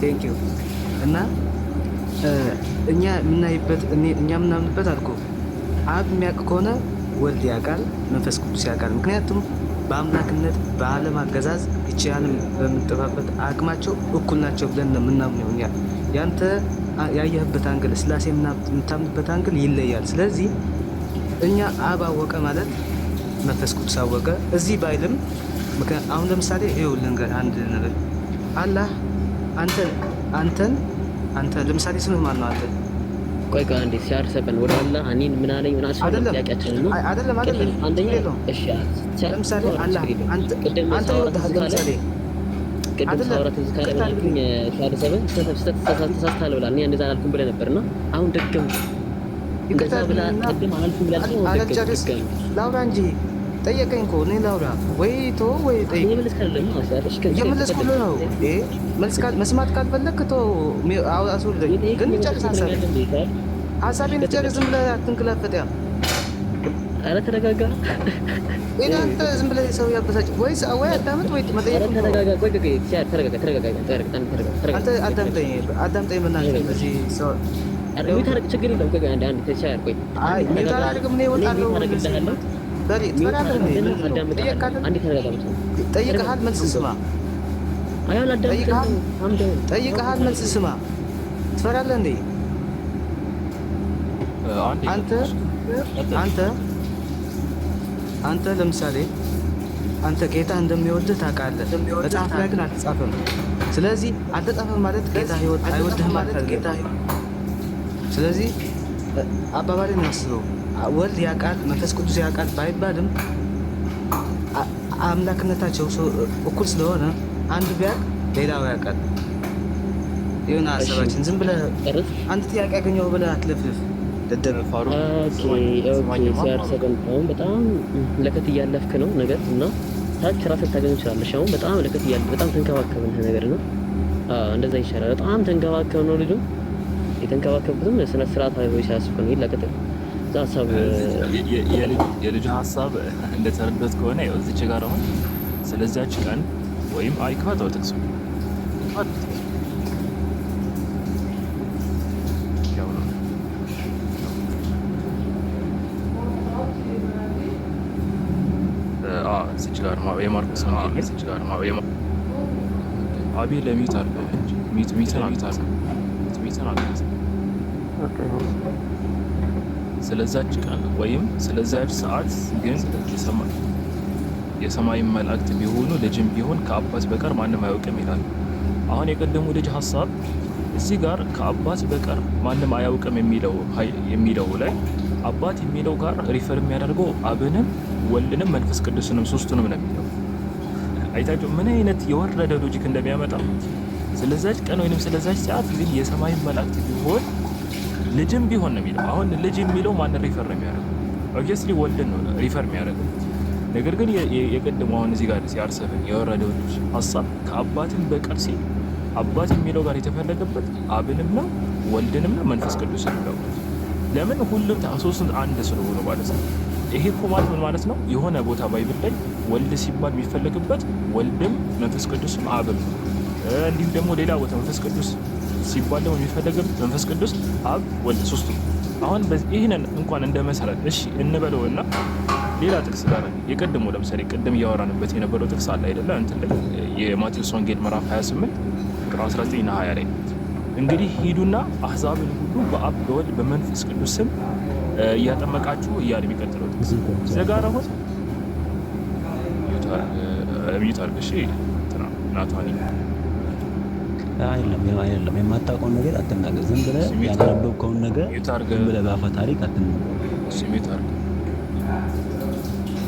ቴንክ ዩ። እና እኛ የምናምንበት አልኩ አብ የሚያውቅ ከሆነ ወልድ ያውቃል፣ መንፈስ ቅዱስ ያውቃል። ምክንያቱም በአምላክነት በዓለም አገዛዝ ይቺ ዓለም በምንጠፋበት አቅማቸው እኩል ናቸው ብለን ነው የምናምነው እኛ። ያንተ ያየህበት አንግል ስላሴ የምታምንበት አንግል ይለያል። ስለዚህ እኛ አብ አወቀ ማለት መንፈስ ቅዱስ አወቀ እዚህ ባይልም፣ አሁን ለምሳሌ ይኸውልህ ልንገርህ አንድ ነገር አላህ አንተ ለምሳሌ ስምህ ማን ነው? አንተ ቆይ ጋር እንዴ ሲያርሰበን ወደ አላህ እኔን ምን አለኝ ምን አስፈለገ ጥያቄያችን ነው አይደለም አንደኛ እሺ ለምሳሌ አላህ አንተ ወጣህ ለምሳሌ ቅድም ሳውራት ዝካለ ማለት ሲያርሰበን ተሳስተሃል ብላ እኔ እንደዛ አላልኩም ብለህ ነበርና አሁን ደገም እንደዛ ብላ ቅድም አላልኩም ብላለች። ላውራ እንጂ ጠየቀኝ እኮ እኔ ላውራ ወይ ቶ ወይ ጠይቅ የመለስኩልህ ነው። መስማት ካልፈለክ ቶ አስወልደኝ፣ ግን ጨርስ ሀሳቤን ጨርስ። ዝም ብለህ አትንክላፈጥ። ያ ኧረ ተረጋጋ። እኔ አንተ ዝም ብለህ ሰው ያበሳጭ ወይ አዳምጥ ወይ መጠየቅ። ተረጋጋ። ቆይ ተረጋጋ። አንተ አዳምጠኝ በእናትህ። በዚህ ሰው ችግር የለም። ቆይ አንድ ተቻለ። ቆይ አይ ሚታላ አድርግም ነው እወጣለሁ። ጠይቀሃል፣ መልስ ስማ። ጠይቀሃል፣ መልስ ስማ። ትፈራለህ እንዴ? አንተ ለምሳሌ አንተ ጌታ እንደሚወድህ ታውቃለህ። መጽሐፍ ላይ ግን አልተጻፈም። ስለዚህ አልተጻፈም ማለት ጌታ አይወድህም ማለት ጌታ። ስለዚህ አባባልን አስበው። ወልድ ያውቃል፣ መንፈስ ቅዱስ ያውቃል ባይባልም አምላክነታቸው እኩል ስለሆነ አንድ ቢያውቅ ሌላው ያውቃል። የሆነ ሀሳባችን ዝም ብለህ አንድ ጥያቄ ያገኘው ብለህ አትለፍልፍ። ሲያርሰበን አሁን በጣም ለከት እያለፍክ ነው ነገር እና ታች ራስህ ታገኝ ይችላለሽ። አሁን በጣም ለከት በጣም ተንከባከብን ነገር ነው። እንደዛ ይሻላል። በጣም ተንከባከብ ነው ልጁ። የተንከባከብኩትም ስነ ስርዓት ወይ ሲያስብ ነው ይለቀጥ ሀሳብ የልጅ ሀሳብ እንደተረዳሁት ከሆነ ያው እዚች ጋር አሁን ስለዚያች ቀን ወይም አይካታው ጥቅሱ እዚች ጋር የማርቆስ እዚች ጋር አቤ ለሚት አለ ሚትን አለ ስለዛች ቀን ወይም ስለዛች ሰዓት ግን የሰማይ መላእክት ቢሆኑ ልጅም ቢሆን ከአባት በቀር ማንም አያውቅም ይላል። አሁን የቀደሙ ልጅ ሀሳብ እዚህ ጋር ከአባት በቀር ማንም አያውቅም የሚለው ላይ አባት የሚለው ጋር ሪፈር የሚያደርገው አብንም ወልድንም መንፈስ ቅዱስንም ሶስቱንም ነው የሚለው። አይታችሁ ምን አይነት የወረደ ሎጂክ እንደሚያመጣ። ስለዛች ቀን ወይንም ስለዛች ሰዓት ግን የሰማይ መላእክት ቢሆን ልጅም ቢሆን ነው የሚለው። አሁን ልጅ የሚለው ማንን ሪፈር ነው የሚያደርገው? ኦብቪየስሊ ወልድን ነው ሪፈር የሚያደርገው። ነገር ግን የቀደሙ አሁን እዚህ ጋር ሲያርሰብን የወረደው ልጅ ሀሳብ ከአባትም በቀር ሲል አባት የሚለው ጋር የተፈለገበት አብንም ነው ወልድንም ነው መንፈስ ቅዱስንም ነው። ለምን ሁሉም ሶስቱን አንድ ስለሆነ ማለት ነው። ይሄ እኮ ማለት ምን ማለት ነው? የሆነ ቦታ ባይብል ላይ ወልድ ሲባል የሚፈለግበት ወልድም መንፈስ ቅዱስም አብም ነው። እንዲሁም ደግሞ ሌላ ቦታ መንፈስ ቅዱስ ሲባል ደግሞ የሚፈለግበት መንፈስ ቅዱስ አብ ወልድ ሶስቱ። አሁን ይህንን እንኳን እንደ መሰረት እሺ እንበለውና ሌላ ጥቅስ ጋር የቀደሙ ለምሳሌ ቅድም እያወራንበት የነበረው ጥቅስ አለ አይደለ? እንትን ላይ የማቴዎስ ወንጌል ምዕራፍ 28 ቁጥር 19 እና 20 ላይ እንግዲህ ሂዱና አሕዛብን ሁሉ በአብ በወልድ በመንፈስ ቅዱስ ስም እያጠመቃችሁ እያለ የሚቀጥለው ዘጋር አሁን ሚዩታር እሺ ናታኒ አይደለም የማታውቀውን ነገር አትናገር። ዝም ብለህ ያነበብከውን ነገር ዝም ብለህ በአፈ ታሪክ አትናገር።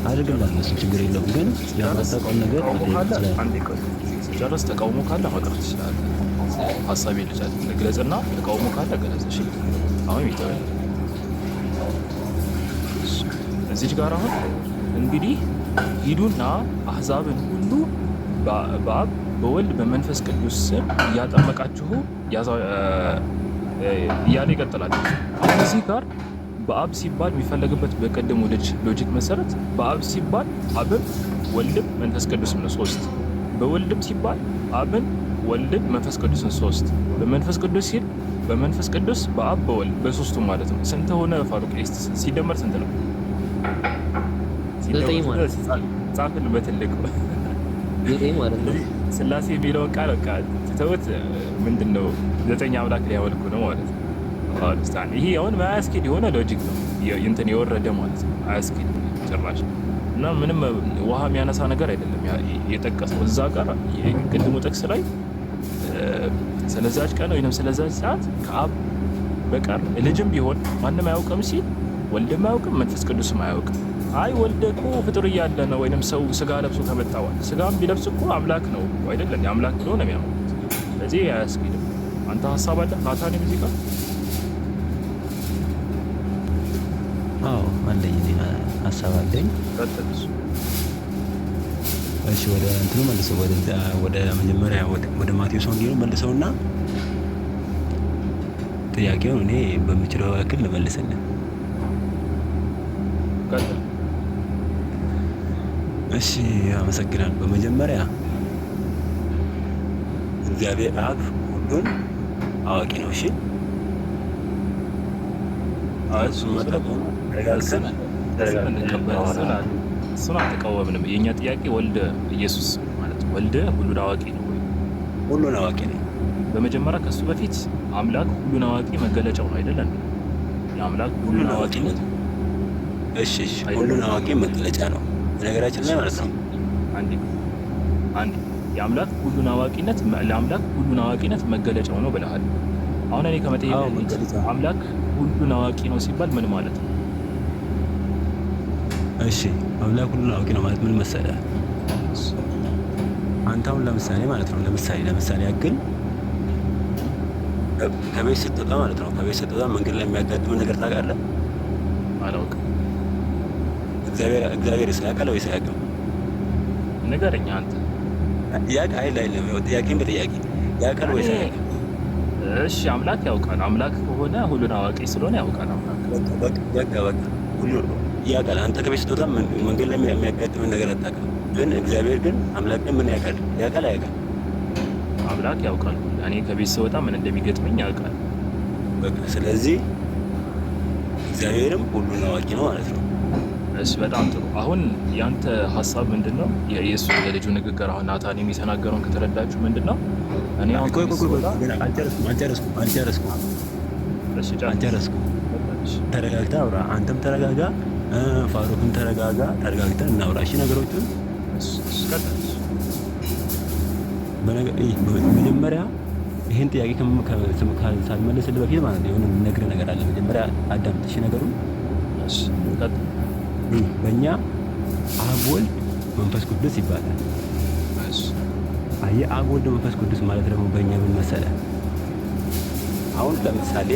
አድርግልሃል፣ እሱ ችግር የለውም። ግን የማታውቀውን ነገር ጨርስ። ተቃውሞ ካለ ማቅረብ ትችላለህ። ሀሳቤ ልግለጽና ተቃውሞ ካለ ገለጽ። እሺ አሁን ይተወል እዚች ጋር አሁን እንግዲህ ሂዱና አሕዛብን ሁሉ በአብ በወልድ በመንፈስ ቅዱስ ስም እያጠመቃችሁ እያለ ይቀጥላል። አሁን እዚህ ጋር በአብ ሲባል የሚፈለግበት በቀደሙ ልጅ ሎጂክ መሰረት በአብ ሲባል አብን ወልድም መንፈስ ቅዱስም ነው ሶስት። በወልድም ሲባል አብን ወልድን መንፈስ ቅዱስን ሶስት። በመንፈስ ቅዱስ ሲል በመንፈስ ቅዱስ በአብ በወልድ በሶስቱ ማለት ነው። ስንት ሆነ ፋሩቅ? ሲደመር ስንት ነው? ጻፍን በትልቅ ማለት ነው። ስላሴ የሚለውን ቃል በቃ ትተውት ምንድን ነው 9 አምላክ ሊያመልኩ ነው ማለት ነው። ይሄ አሁን አያስኬድ የሆነ ሎጂክ ነው እንትን የወረደ ማለት ነው። አያስኬድ ጭራሽ እና ምንም ውሃ የሚያነሳ ነገር አይደለም የጠቀሰው እዛ ጋር ቅድሙ ጥቅስ ላይ ስለዛች ቀን ወይም ስለዛች ሰዓት ከአብ በቀር ልጅም ቢሆን ማንም አያውቅም ሲል ወልድም አያውቅም መንፈስ ቅዱስም አያውቅም። አይ ወልድ እኮ ፍጡር እያለ ነው ወይም ሰው ስጋ ለብሶ ከመጣዋል። ስጋም ቢለብስ እኮ አምላክ ነው አይደለም? የአምላክ ብሎ ነው የሚያምኑት። ስለዚህ አያስኬድም። አንተ ሀሳብ አለ ናታን ሙዚቃ? አዎ አለኝ፣ ሀሳብ አለኝ። እሺ ወደ እንትኑ መልሰው ወደ መጀመሪያ ወደ ማቴዎስ ወንጌል መልሰውና ጥያቄውን እኔ በምችለው ያክል ልመልስልህ። እሺ አመሰግናለሁ። በመጀመሪያ እግዚአብሔር አብ ሁሉን አዋቂ ነው። እሺ እሱን አልተቃወምንም። የእኛ ጥያቄ ወልደ ኢየሱስ ማለት ወልደ ሁሉን አዋቂ ነው ወይ? ሁሉን አዋቂ ነው። በመጀመሪያ ከሱ በፊት አምላክ ሁሉን አዋቂ መገለጫው ነው አይደለም? የአምላክ ሁሉን አዋቂነት እሺ ሁሉን አዋቂ መገለጫ ነው ነገራችን ላይ ማለት ነው። አንድ የአምላክ ሁሉን አዋቂነት ለአምላክ ሁሉን አዋቂነት መገለጫው ነው ብለሃል። አሁን እኔ ከመጠየቅ አምላክ ሁሉን አዋቂ ነው ሲባል ምን ማለት ነው? እሺ አምላክ ሁሉን አዋቂ ነው ማለት ምን መሰለህ? አንተ አሁን ለምሳሌ ማለት ነው ለምሳሌ ያክል ከቤት ስትወጣ ማለት ነው ከቤት ስትወጣ መንገድ ላይ የሚያጋጥምን ነገር ታውቃለህ? አላውቅም። እግዚአብሔር ያውቃል ወይስ አያውቅም? ንገረኝ አንተ። ያውቃል አይደለም? ጥያቄን በጥያቄ ያውቃል ወይስ አያውቅም? እሺ አምላክ ያውቃል። አምላክ ከሆነ ሁሉን አዋቂ ስለሆነ ያውቃል። አምላክ በቃ ሁሉ ያውቃል። አንተ ከቤት ስትወጣ መንገድ ላይ የሚያጋጥምን ነገር አታውቅም። ግን እግዚአብሔር ግን አምላክ ምን ያውቃል? ያውቃል አያውቅም? አምላክ ያውቃል። እኔ ከቤት ስወጣ ምን እንደሚገጥመኝ ያውቃል። በቃ ስለዚህ እግዚአብሔርም ሁሉን አዋቂ ነው ማለት ነው። እሺ በጣም ጥሩ። አሁን ያንተ ሀሳብ ምንድነው? የኢየሱስ የልጁ ንግግር አሁን ናታን የሚተናገረውን ከተረዳችሁ ምንድነው? እኔ አሁን አልጨረስኩም። ተረጋግተህ አውራ። አንተም ተረጋጋ፣ ፋሩክም ተረጋጋ። ተረጋግተን እናውራ። እሺ ነገሮችን መጀመሪያ ይሄን ጥያቄ ሳልመልስልህ በፊት ማለት ነው የሆነ የምነግርህ ነገር አለ። መጀመሪያ አዳምጥ እሺ። ነገሩን በእኛ አብ ወልድ መንፈስ ቅዱስ ይባላል። አየህ አብ ወልድ መንፈስ ቅዱስ ማለት ደግሞ በእኛ ምን መሰለህ? አሁን ለምሳሌ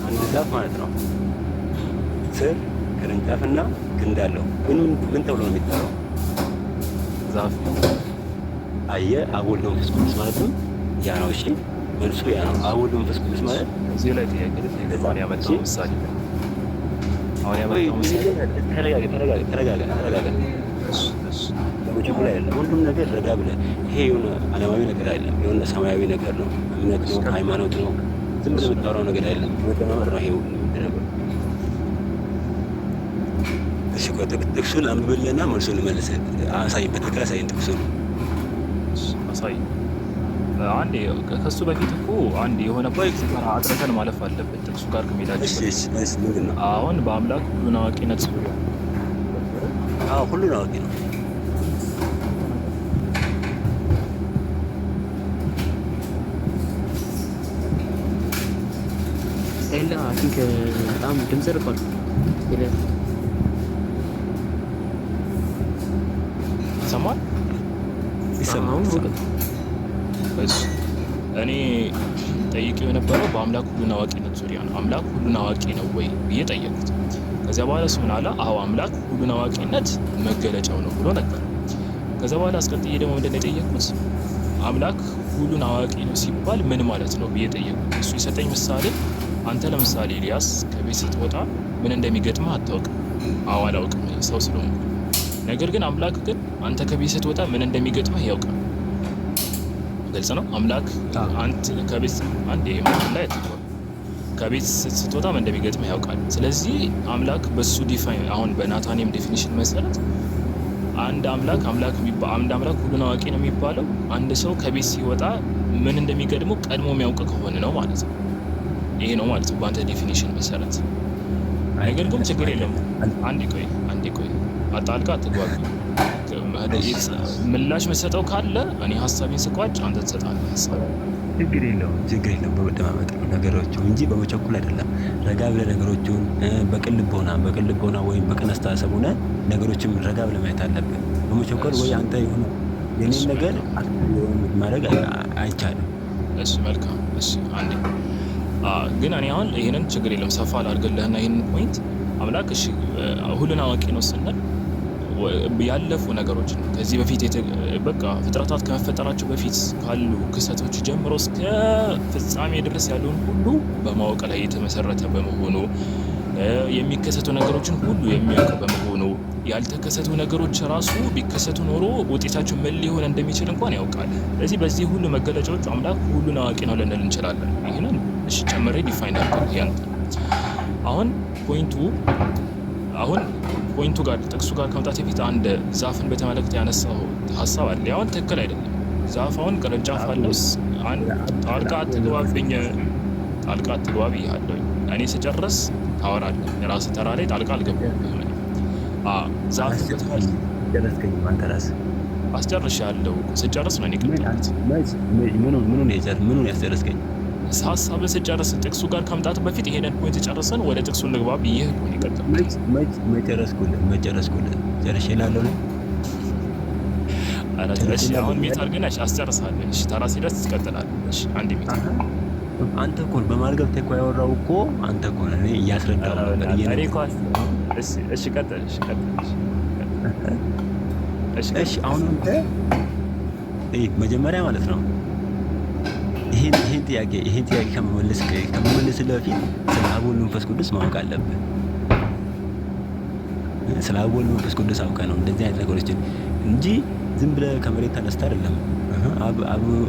አንድ ዛፍ ማለት ነው ስር ቅርንጫፍና ግንድ አለው። ምን ተብሎ ነው የሚጠራው? ዛፍ። አየህ አብ ወልድ መንፈስ ቅዱስ ማለት ነው ያ ነው። እሺ መልሱ ያ ነው። አብ ወልድ መንፈስ ቅዱስ ማለት እዚህ ላይ ጥያቄ ለምን ያመጣው ምሳሌ አሁን ያመጣው ምሳሌ ተረጋጋ። ሁሉም ነገር ረጋ ብለህ ይሄ የሆነ ዓለማዊ ነገር አይደለም፣ የሆነ ሰማያዊ ነገር ነው፣ እምነት ነው፣ ሃይማኖት ነው። ዝም ብለህ የምታወራው ነገር አይደለም። መደማመር ነው። ይሄ ሁሉ ነገር እሺ። ጥቅሱን አንብብልህና መልሱን ልመልስህ። አሳይ፣ በትክክል አሳይ። ጥቅሱን አሳይ። አንዴ ከሱ በፊት እኮ አንድ የሆነ ፖይንት አጥርተን ማለፍ አለበት። ጥቅሱ ጋር ከመሄዳችን አሁን በአምላክ ሁሉን አዋቂነት ዙሪያ ሁሉን አዋቂ ነው። ኤላ ቲንክ በጣም ድምጽ ርቋል። ይሰማል? እኔ ጠይቄው የነበረው በአምላክ ሁሉን አዋቂነት ዙሪያ ነው። አምላክ ሁሉን አዋቂ ነው ወይ ብዬ ጠየቁት። ከዚያ በኋላ እሱ ምን አለ? አዎ አምላክ ሁሉን አዋቂነት መገለጫው ነው ብሎ ነበር። ከዚያ በኋላ አስቀጥዬ ደግሞ ምንድን ነው የጠየቁት? አምላክ ሁሉን አዋቂ ነው ሲባል ምን ማለት ነው ብዬ ጠየቁት። እሱ የሰጠኝ ምሳሌ አንተ ለምሳሌ ኤልያስ ከቤት ስትወጣ ምን እንደሚገጥምህ አታውቅም። አዎ አላውቅም ሰው ስለሆንኩ። ነገር ግን አምላክ ግን አንተ ከቤት ስትወጣ ምን እንደሚገጥምህ ያውቃል። ግልጽ ነው። አምላክ አንተ ከቤት አንዴ ላይ ከቤት ስትወጣ ምን እንደሚገጥምህ ያውቃል። ስለዚህ አምላክ በሱ ዲፋይን አሁን በናታኒም ዴፊኒሽን መሰረት አንድ አምላክ ሁሉን አዋቂ ነው የሚባለው አንድ ሰው ከቤት ሲወጣ ምን እንደሚገጥመው ቀድሞ የሚያውቅ ከሆነ ነው ማለት ነው። ይሄ ነው ማለት ነው በአንተ ዴፊኒሽን መሰረት። ነገር ግን ችግር የለም። አንዴ ቆይ አጣልቃ አትግባቢ። ምላሽ መሰጠው ካለ እኔ ሀሳቤን ስቋጭ አንተ ትሰጣለህ ሀሳብ። ችግር የለውም። በመደማመጥ ነው ነገሮቹ እንጂ በመቸኩል አይደለም። ረጋ ብለህ ነገሮቹን በቅን ልቦና ወይም በቅን አስተሳሰብ ሆነህ ነገሮችን ረጋ ብለህ ማየት አለብህ። በመቸኮል ወይ አንተ የሆነ የኔን ነገር ማድረግ አይቻልም። እሺ መልካም። እሺ አንዴ ግን እኔ አሁን ይሄንን ችግር የለም ሰፋ አድርግልህና ይሄንን ፖይንት አምላክ እሺ ሁሉን አዋቂ ነው ስንል ያለፉ ነገሮችን ከዚህ በፊት በቃ ፍጥረታት ከመፈጠራቸው በፊት ካሉ ክስተቶች ጀምሮ እስከ ፍጻሜ ድረስ ያለውን ሁሉ በማወቅ ላይ የተመሰረተ በመሆኑ የሚከሰቱ ነገሮችን ሁሉ የሚያውቅ በመሆኑ ያልተከሰቱ ነገሮች ራሱ ቢከሰቱ ኖሮ ውጤታቸው ምን ሊሆን እንደሚችል እንኳን ያውቃል። ስለዚህ በዚህ ሁሉ መገለጫዎች አምላክ ሁሉን አዋቂ ነው ልንል እንችላለን። ይህንን እሺ ጨምሬ ዲፋይን አድርገን ያንተ አሁን ፖይንቱ ጋር ጥቅሱ ጋር ከመምጣት በፊት አንድ ዛፍን በተመለከተ ያነሳው ሀሳብ አለ። አሁን ትክክል አይደለም። ዛፍ አሁን ቅርንጫፍ አለው። ጣልቃ አትግባ ብያለሁ። እኔ ስጨርስ ታወራለህ። የራስህ ተራ ላይ ጣልቃ አልገባም። ዛፍ አስጨርሻለሁ። ስጨርስ ነው የቀጠልኩት። ምኑን ያስጨረስከኝ? ሀሳብን ስጨርስ ጥቅሱ ጋር ከመምጣት በፊት ይሄንን ፖይንት ጨርሰን ወደ ጥቅሱ እንግባ ብዬ ነው የቀጠልኩት። መጨረስኩልህ ጨርሼ እላለሁ ነው። እሺ አሁን ሜታል ግን አስጨርሳለሁ። እሺ ተራ ሲደርስ ትቀጥላለህ። እሺ አንድ ሜታል አንተ እኮ በመሀል ገብተህ እኮ ያወራው እኮ አንተ እኮ ነህ። እኔ እያስረዳሁ ነበር። እሺ ቀጥል። እሺ አሁን አንተ መጀመሪያ ማለት ነው ይሄን ጥያቄ ከመመለስልህ በፊት ስለ አብ ወልድ መንፈስ ቅዱስ ማወቅ አለብህ። ስለ አብ ወልድ መንፈስ ቅዱስ አውቀህ ነው እንደዚህ አይነት ነገሮችን እንጂ ዝም ብለህ ከመሬት ተነስተህ አይደለም።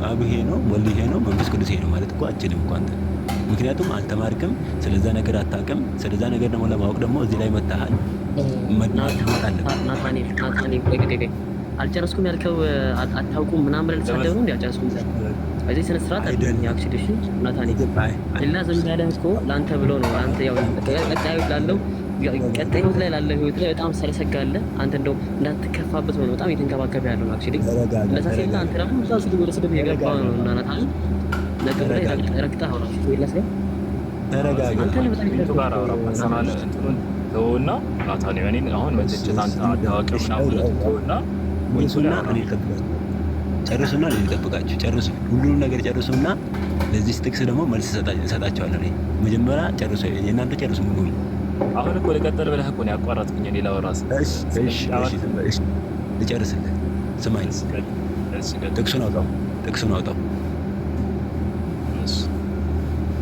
አብ ይሄ ነው፣ ወልድ ይሄ ነው፣ መንፈስ ቅዱስ ይሄ ነው ማለት እኮ አትችልም እኮ አንተ። ምክንያቱም አልተማርክም፣ ስለዛ ነገር አታውቅም። ስለዛ ነገር ደግሞ ለማወቅ ደግሞ እዚህ ላይ መታሃል መድናት አለብህ። ናታኔ ቆይ አልጨረስኩም ያልከው አታውቁም ምናምን ብለህ ልትሳደብ ነው እንዴ? አልጨረስኩም እዚህ ስነ ስርዓት አይደለም ያክሽልሽ ናታኒ እና ዝም ያለህ እኮ ላንተ ብሎ ነው። አንተ ያው ቀጣዩ ላለው ቀጣዩ ላይ ላለው ህይወት ላይ በጣም ስለሰጋለ አንተ እንደው እንዳትከፋበት ነው በጣም የተንከባከበ ያለው አክሽሊ ለዛ ሲል አንተ ደግሞ እዛው ሲል ወደ ስድብ የገባው ነው እና ናታኒ ነገር ላይ ረግጣው ነው ይላስ ተረጋጋ። አንተ ለበጣም ጋር አውራ ፐርሰናል እንትኑን ተውና ናታኒ እኔን አሁን መተቸት አንተ አዳዋቂ ምናምን ተውና ወይሱና እኔ ልጠብቃችሁ ጨርሱና እኔ ልጠብቃችሁ ጨርሱ ሁሉንም ነገር ጨርሱና ለዚህ ጥቅስ ደግሞ መልስ እሰጣቸዋለሁ። እኔ መጀመሪያ ጨርሱ የእናንተ ጨርሱ ሙሉ አሁን እኮ ልቀጥል ብለህ እኮ ነው ያቋረጥኩኝ። እኔ ላወራስ እሺ ልጨርስልህ። ስማኝ ጥቅሱን አውጣው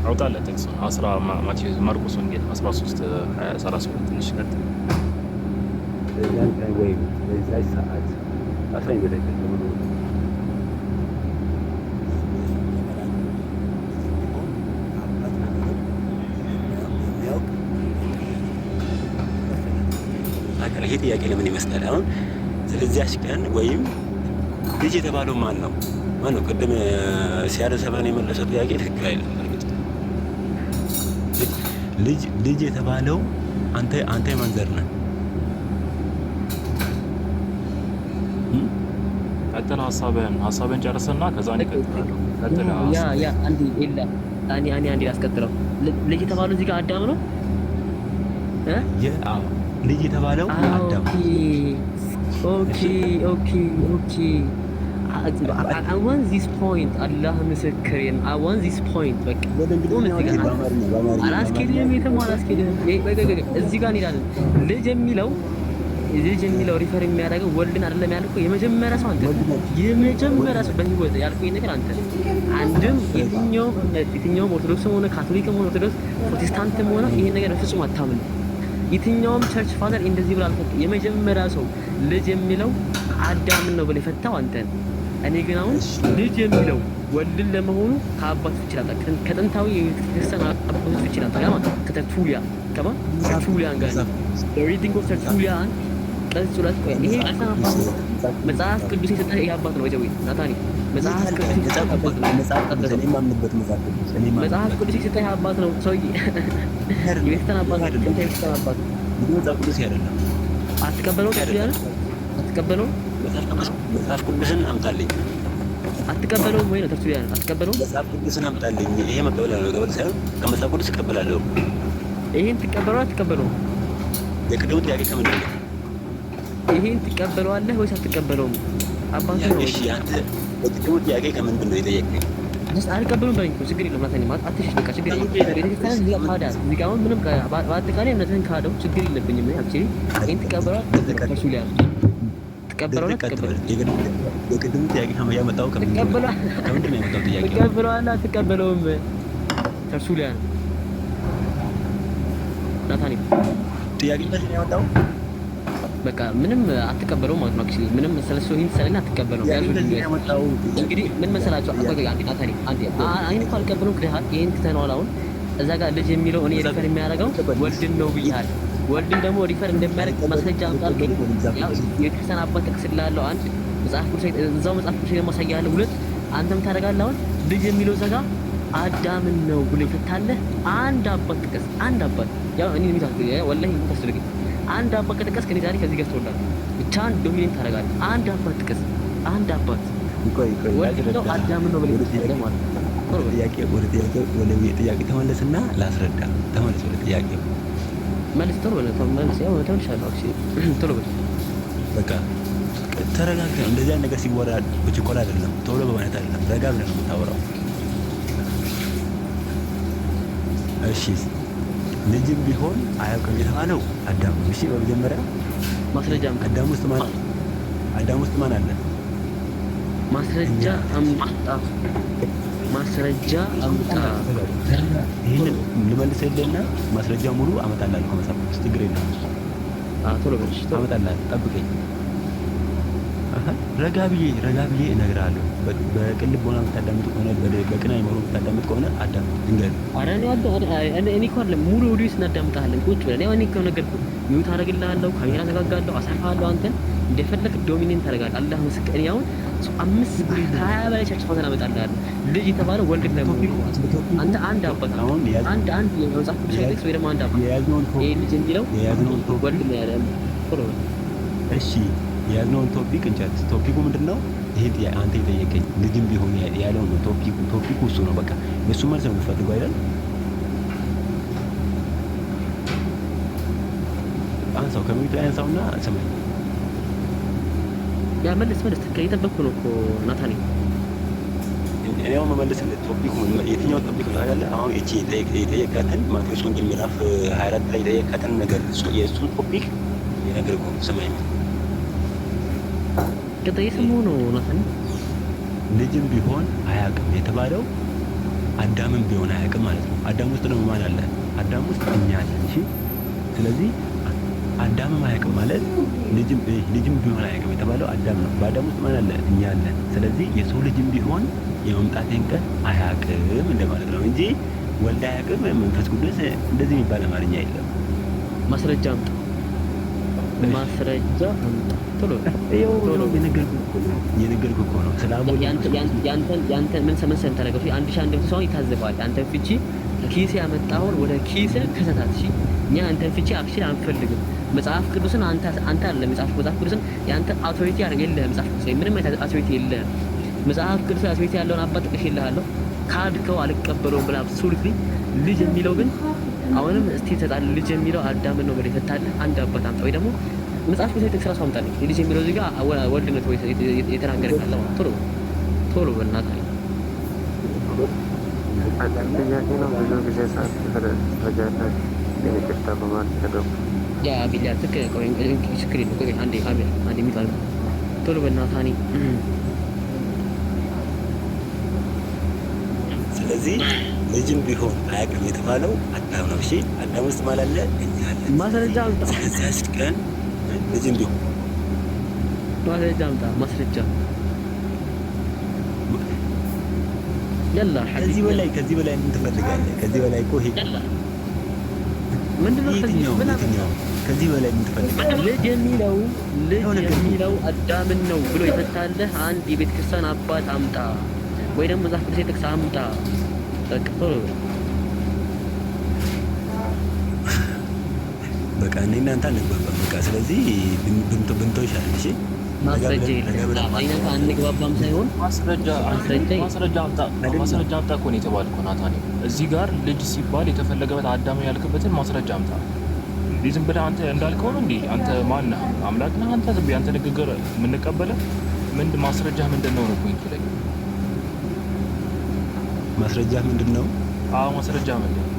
አውጣለህ ጥቅሱን ማርቆስ ወንጌል 13:32 ትንሽ ቀጥል ያን ቀን ወይም በዚያ ሰዓት 19 ተብሎ ይሄ ጥያቄ ለምን ይመስላል? አሁን ስለዚያች ቀን ወይም ልጅ የተባለው ማን ነው? ቅድም ሲያረሰበን የመለሰው ጥያቄ ትክክል አይደለም። ልጅ የተባለው አንተ የማን ዘር ነህ? ቀጥል ሀሳብህን ጨርስና ከዛ እኔ እቀጥላለሁ። ያ አንዴ ኤላ አንዴ አስቀጥለው። ልጅ የተባለው እዚህ ጋር አዳም ነው ልጅ የተባለው አዳም። ኦኬ I want this point አላህ ምስክሬን I want this point በቃ አላስኬድም እዚህ ጋር እንሄዳለን። ልጅ የሚለው ሪፈር የሚያደርገው ወልድን አይደለም ያልኩህ። የመጀመሪያ ሰው አንተ በህይወት ያልኩህ ነገር አንተ አንድም የትኛውም ኦርቶዶክስም ሆነ ካቶሊክም ሆነ ኦርቶዶክስ ፕሮቴስታንትም ሆነ ይሄን ነገር በፍጹም አታምንም። የትኛውም ቸርች ፋዘር እንደዚህ ብሎ አልፈታም። የመጀመሪያ ሰው ልጅ የሚለው አዳምን ነው ብለህ የፈታው አንተ። እኔ ግን አሁን ልጅ የሚለው ወልድን ለመሆኑ ከአባቶች ይችላል ከጥንታዊ የክርስቲያን አባቶች ይችላል ከቱሊያን ጋር ሪዲንግ ኦፍ ተርቱሊያን ቀጽለት ይሄ መጽሐፍ ቅዱስ የሰጠህ ይሄ አባት ነው ወይ ናታኒ? መጽሐፍ ቅዱስ የሰጠህ አባት ነው። መጽሐፍ ቅዱስ የሰጠህ አባት ነው ሰውዬ። የክርስቲያን አባት መጽሐፍ ቅዱስ አይደለም። አትቀበለው መጽሐፍ ቅዱስን አምጣልኝ። አትቀበለውም ወይ ነው ተርቱሊያን? አትቀበለውም? መጽሐፍ ቅዱስን አምጣልኝ። ይሄ መቀበል ሳይሆን ከመጽሐፍ ቅዱስ እቀበላለሁ። ይሄን ትቀበለው አትቀበለውም? የቅድሙ ጥያቄ ከምንድን ነው? ይሄን ትቀበለዋለህ ወይስ አትቀበለውም? አባቱ ነው። እሺ አንተ የቅድሙ ጥያቄ ከምንድን ነው የጠየቀኝ? አልቀበሉም በለኝ እኮ ችግር የለውም። ናታኒ ማለት አትሽሽ በቃ ችግር የለውም። ቤተክርስቲያን እዚህ ጋር ካዳ እዚህ ጋር አሁን ምንም በአጠቃላይ እምነትህን ካደው ችግር የለብኝም። አክቹዋሊ ይሄን ትቀበለዋለህ ተርቱሊያን ትቀበለዋለህ አትቀበለውም? የቅድሙ ጥያቄ ያመጣው ከምንድን ነው ያመጣው ጥያቄ? ትቀበለዋለህ አትቀበለውም? ተርቱሊያን ናታኒ ጥያቄ ነው ያመጣው። በቃ ምንም አትቀበለውም ማለት ነው። አክቹሊ ምንም ስለሱ ይሄን ስለና አትቀበለውም። እንግዲህ ምን መሰላችሁ ናታኒ አንዴ አይን እንኳን አልቀበለውም ክደሃል። ይሄን ትተነዋል። አሁን እዛ ጋር ልጅ የሚለው እኔ ሪፈር የሚያደርገው ወልድን ነው ብያለሁ። ወልድን ደግሞ ሪፈር እንደሚያደርግ ማስረጃ አምጣልኝ። ያው የክርስቲያን አባት ተክስላለሁ። አንድ መጽሐፍ ቅዱስ እዛው መጽሐፍ ቅዱስ ደግሞ ያሳያለሁ። ሁለት አንተም ታደርጋለህ። አሁን ልጅ የሚለው ዘጋ አዳምን ነው ብሎ ይፈታለህ። አንድ አባት ጥቀስ። አንድ አባት ያው እኔ ወላሂ ተስልኝ አንድ አባት ከጥቀስ ከኔ ዛሬ ከዚህ ጋር ትወርዳለህ። ብቻ ዶሚኔት ታደርጋለህ። አንድ አባት ጥቀስ። አንድ አባት ወልድ አዳምን ነው ብሎ ይፈታለህ ማለት ነው። ጥያቄ ተመለስና ላስረዳ። ተመለስ ወደ ጥያቄው መልስ ቶሎ በል ተመለስ። ያው ተመልሻለሁ። እሺ ቶሎ በል በቃ ተረጋግተህ እንደዚህ አይነት ነገር ሲወራ በችኮላ አይደለም፣ ቶሎ በማለት አይደለም፣ ረጋ ብለህ ነው የምታወራው። እሺ ልጅም ቢሆን አያውቅም የተባለው አዳም ነው። እሺ በመጀመሪያ ማስረጃ አዳም ውስጥ ማን አለ? ማስረጃ አምጣ። ይሄንን ልመልስልህና ማስረጃ ሙሉ አመጣልሃለሁ ከመጽሐፍ ቅዱስ ችግር የለም። ቶሎ በል አመጣልሃለሁ፣ ጠብቀኝ። ረጋ ብዬ እነግርሃለሁ። በቅን ልቦና የምታዳምጥ ከሆነ በቅን አይምሮ የምታዳምጥ ከሆነ አዳምጥ። ድንገት ኧረ እኔ እኮ አይደለም ሙሉ ኦዲዮ እናዳምጣለን ቁጭ ብለን። ያው እኔ እኮ ነገርኩህ፣ ሚውት አደርግልሃለሁ፣ ካሜራ ዘጋጋለሁ፣ አሳልፍሃለሁ። አንተን እንደፈለክ ዶሚኔት ታደርጋለህ። አላህ ምስክር። እኔ አሁን 5-20 በላይ ቻቻ አመጣልሃለሁ። ልጅ የተባለው ወልድ ነው። አንተ አንድ አባት አሁን አንድ የመጽሐፍ ቅዱስ ቴክስት ወይ ደግሞ አንድ አባት ይሄ ልጅ የሚለው ወልድ ነው ያለ። እሺ የያዝነውን ቶፒክ እንጨት። ቶፒኩ ምንድነው? ይሄ አንተ የጠየቀኝ ልጅም ቢሆን ያለው ነው ቶፒኩ እሱ ነው። በቃ የሱ መልስ ነው የምትፈልገው አይደል? አንሳው ከሚቱ አንሳውና ስማኝ። ያ መልስ እየጠበቅኩ ነው እኮ ናታኒ። እኔው መመለስ ቶፒኩ የትኛው ቶፒክ ነው ታውቃለህ? አሁን እቺ የጠየቃትን ማቴዎስ ወንጌል ምዕራፍ 24 ላይ የጠየቃትን ነገር የእሱን ቶፒክ የነገርኩህ ስማኝ። ቀጣይ ሰሞኑ ነው ናታኒ። ልጅም ቢሆን አያውቅም የተባለው አዳምም ቢሆን አያውቅም ማለት ነው። አዳም ውስጥ ደግሞ ማን አለ? አዳም ውስጥ እኛ አለን። እሺ ስለዚህ አዳምም አያውቅም ማለት ልጅም ቢሆን አያውቅም የተባለው አዳም ነው። በአዳም ውስጥ ማን አለ? እኛ አለን። ስለዚህ የሰው ልጅም ቢሆን የመምጣቴን ቀን አያውቅም እንደማለት ነው እንጂ ወልድ አያውቅም መንፈስ ቅዱስ እንደዚህ የሚባል አማርኛ የለም። ማስረጃ አምጣ። ቶሎ የነገርኩህ እኮ ነው። ያንተ ምን ሰመሰን ተረገፉ 1100 ሰው ይታዘባል። አንተ ፍቺ ኪሴ ያመጣውን ወደ ኪሴ ከሰታት። እሺ እኛ አንተን ፍቺ አክሽን አንፈልግም። መጽሐፍ ቅዱስን አንተ አለ መጽሐፍ ቅዱስን ያንተ አውቶሪቲ የለህም። መጽሐፍ ቅዱስ ምንም አይነት አውቶሪቲ የለህም። መጽሐፍ ቅዱስ አውቶሪቲ ያለውን አባት ጠቅሼልሃለሁ። ካድከው አልቀበለውም ብላ አብሶሉትሊ። ልጅ የሚለው ግን አሁንም እስቲ ተጣል። ልጅ የሚለው አዳምን ነው ብለህ ፈታለህ። አንድ አባት አምጣ ወይ ደግሞ መጽሐፍ ቅዱስ የተክስራ ሰው አምጣልኝ። ልጅ የሚለው እዚህ ጋር ወልድነት ወይ የተናገረ ካለ ማለት ቶሎ በእናትህ ጥያቄ ነው። ብዙ ጊዜ ሰዓት ተረጃለች ይቅርታ በማለት ተገቡ ያ ቢላ ትክክል ችግር የለም። ቆይ አንዴ የሚባል ቶሎ በእናትህ ስለዚህ ልጅም ቢሆን አያውቅም የተባለው አዳም ነው። እሺ አዳም ውስጥ ማን አለ? እኛ አለን። ማስረጃ አምጣ። ስለዚህ አስቀን ልጅም ቢሆን ማስረጃ አምጣ። ማስረጃ يلا ከዚህ በላይ ምን ትፈልጋለህ? ከዚህ በላይ እኮ ይሄ ምንድነው? ከዚህ በላይ ምን ትፈልጋለህ? ልጅ የሚለው አዳምን ነው ብሎ ይፈታልህ። አንድ የቤተ ክርስቲያን አባት አምጣ ወይ ደግሞ መጽሐፍ ቅዱስ ጥቅስ አምጣ። በቃ እኔ እናንተ አንግባባም። በቃ ስለዚህ ብንተው ይሻላል። እሺ ማስረጃ አንግባባም ሳይሆን ማስረጃ አምጣ እኮ ነው የተባልከው ናታኒ። እዚህ ጋር ልጅ ሲባል የተፈለገበት አዳም ያልክበትን ማስረጃ አምጣ። ዝም ብለህ አንተ እንዳልከው ነው እንዴ? አንተ ማን ነህ? አምላክ ነህ አንተ? ዝም ብለህ አንተ ንግግር የምንቀበለው ማስረጃ ምንድን ነው? ፖይንቱ ላይ ማስረጃ ምንድን ነው? አዎ ማስረጃ ምንድን ነው?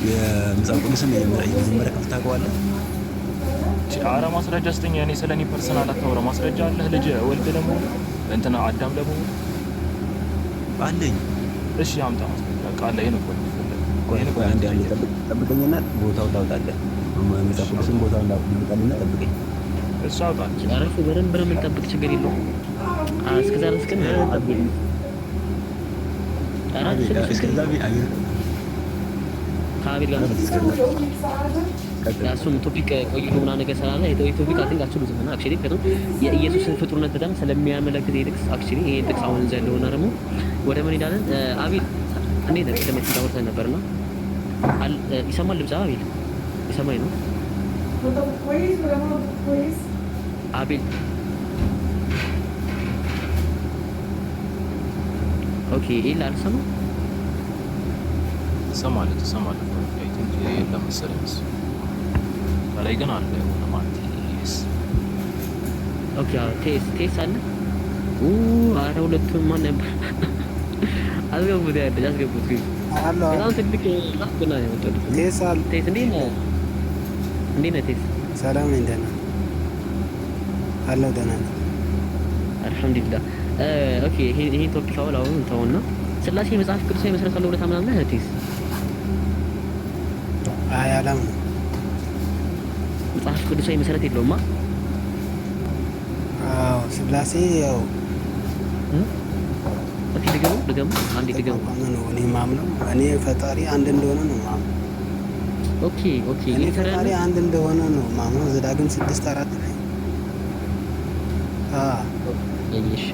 የመጽሐፍ ቅዱስን የመጀመሪያ ክፍል ታውቀዋለህ? ኧረ ማስረጃ ስጠኝ። እኔ ስለ እኔ ፐርሰናል አታውራ። ማስረጃ አለህ? ልጅ ወልድ ደግሞ እንትና አዳም ደግሞ አለኝ። እሺ አምጣ ማስረጃ። በቃ አለ። ይሄን እኮ ቆይ አንዴ ጠብቀኝና ቦታውን ላውጣልህ። መጽሐፍ ቅዱስን ቦታውን ላውጣልህና ጠብቀኝ። እሱ አውጣል። አረፍ በደንብ ነው የምንጠብቅ። ችግር የለውም። እስከዛ ድረስ ግን ከአቤል ጋር እሱም ቶፒክ ቆይቶ ምናምን ነገር ስላለ ቶፒክ አትንክ አትችሉትም እና አክቹዋሊ ምክንያቱም የኢየሱስን ፍጡርነት በጣም ስለሚያመለክት የጥቅስ አክቹዋሊ ይሄን ጥቅስ አሁን እዛ ያለውና ደግሞ ወደ ምን ሄዳለን? አቤል እንዴት ነው ተመት ታወርተን ነበርና ይሰማል ድምጽ? አቤል ይሰማኝ ነው? አቤል ኦኬ ኢላ አልሰማ ትሰማለህ አይ ቲንክ የለም መሰለኝ ላይ ግን አለ የሆነ ማለት ይስ ኦኬ ቴስ አለ አረ ሁለቱም ማን ነበር አስገቡት ግን በጣም ትልቅ ላስገና ነው የመጣው ቴስ አለ ቴስ እንዴት ነህ ቴስ ሰላም ነኝ ደህና አለው ደህና አልሐምዱሊላህ ኦኬ ይሄ ቶፒክ አሁን እንተውና ስላሴ መጽሐፍ ቅዱስ ላይ መሰረት አለው ብለህ ታምናለህ ቴስ? አይ አላምንም። መጽሐፍ ቅዱሳዊ መሰረት የለውማ። አዎ ስላሴ ያው እስኪ ድገሙ አንዴ ድገሙ። ነው እኔ ማምነው እኔ ፈጣሪ አንድ እንደሆነ ነው ማምነው። ኦኬ እኔ ፈጣሪ አንድ እንደሆነ ነው ማምነው። ዘዳግም 6:4 ላይ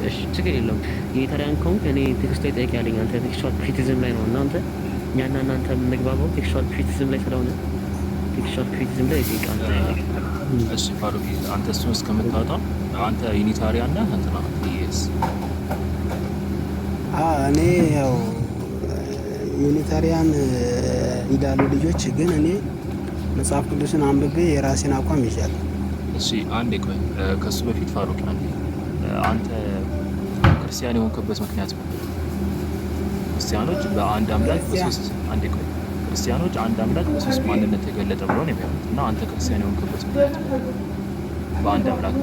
እሺ ችግር የለውም። ዩኒታሪያን ከሆንክ እኔ ቴክስታዊ ጥያቄ አለኝ። አንተ ቴክስቹዋል ክሪቲሲዝም ላይ ነው እናንተ እኛና እናንተ የምንግባባው ቴክስቹዋል ክሪቲሲዝም ላይ ስለሆነ ቴክስቹዋል ክሪቲሲዝም ላይ ይጠይቃል። እሺ ፋሩቅ አንተ እሱን እስከምታወጣ አንተ ዩኒታሪያን ነህ እንትና ኢየስ እኔ ያው ዩኒታሪያን ይላሉ ልጆች፣ ግን እኔ መጽሐፍ ቅዱስን አንብቤ የራሴን አቋም ይዣለሁ። እሺ አንዴ ቆይ፣ ከሱ በፊት ፋሩቅ አንተ ክርስቲያን የሆንክበት ምክንያት ነው? ክርስቲያኖች በአንድ አምላክ በሶስት አንዴ ቆይ፣ ክርስቲያኖች አንድ አምላክ በሶስት ማንነት ተገለጠ ብሎ ነው የሚያምኑት እና አንተ ክርስቲያን የሆንክበት ምክንያት ነው? በአንድ አምላክ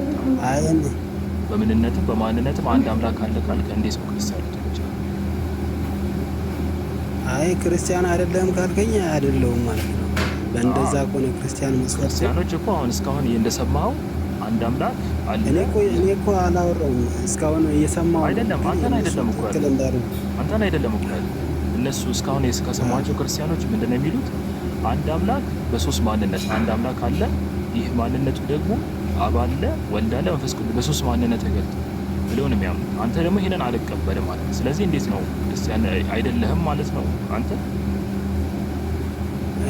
በምንነትም በማንነትም አንድ አምላክ አለ ካልክ እንዴት ነው ክርስቲያን ልትሆን ይችላል? አይ ክርስቲያን አይደለም ካልከኝ አይደለሁም ማለት ነው። በእንደዛ ከሆነ ክርስቲያን መስፈርት ክርስቲያኖች እኮ አሁን እስካሁን እንደሰማኸው አንድ አምላክ አለ። እኔ እኮ አላወራሁም እስካሁን እየሰማሁ አይደለም። አንተን አይደለም እኮ እነሱ እስካሁን ከሰማኋቸው ክርስቲያኖች ምንድን ነው የሚሉት? አንድ አምላክ በሶስት ማንነት አንድ አምላክ አለ። ይህ ማንነቱ ደግሞ አብ አለ፣ ወልድ አለ፣ መንፈስ ቅዱስ በሶስት ማንነት ተገልጦ ብለው ነው የሚያምኑት። አንተ ደግሞ ይሄንን አልቀበልም ማለት ነው። ስለዚህ እንዴት ነው ክርስቲያን አይደለህም ማለት ነው አንተ?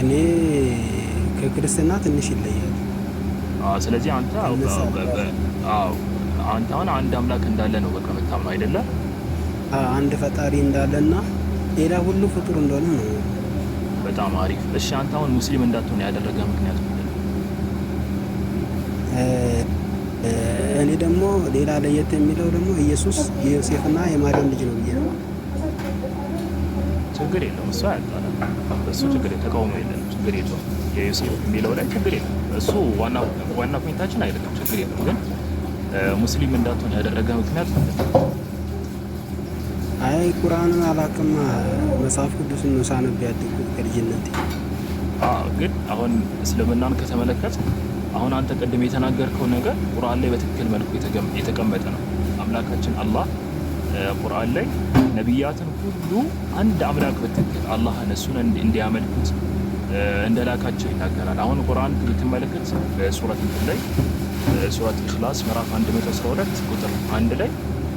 እኔ ከክርስትና ትንሽ ይለያል። ስለዚህ አንተ አሁን አንድ አምላክ እንዳለ ነው በቃ የምታምነው አይደለ? አንድ ፈጣሪ እንዳለና ሌላ ሁሉ ፍጡር እንደሆነ ነው። በጣም አሪፍ። እሺ አንተ አሁን ሙስሊም እንዳትሆን ያደረገ ምክንያት ምንድን ነው? እኔ ደግሞ ሌላ ለየት የሚለው ደግሞ ኢየሱስ የዮሴፍና የማርያም ልጅ ነው ብዬ ነው። ችግር የለውም እሱ አያጣላ እሱ ችግር ተቃውሞ የለም ችግር የለውም። የዮሴፍ የሚለው ላይ ችግር የለም እሱ ዋና ፖይንታችን አይደለም ችግር የለም። ግን ሙስሊም እንዳትሆን ያደረገ ምክንያት ምንድን ነው? አይ ቁርአንን አላውቅም መጽሐፍ ቅዱስን ነው ሳነብ ያደግኩት ከልጅነቴ። ግን አሁን እስልምናን ከተመለከት አሁን አንተ ቅድም የተናገርከው ነገር ቁርአን ላይ በትክክል መልኩ የተቀመጠ ነው። አምላካችን አላህ ቁርአን ላይ ነቢያትን ሁሉ አንድ አምላክ በትክክል አላህን እሱን እንዲያመልኩት እንደላካቸው ይናገራል። አሁን ቁርአን ብትመለከት በሱረት ላይ ሱረት ኢኽላስ ምዕራፍ 112 ቁጥር 1 ላይ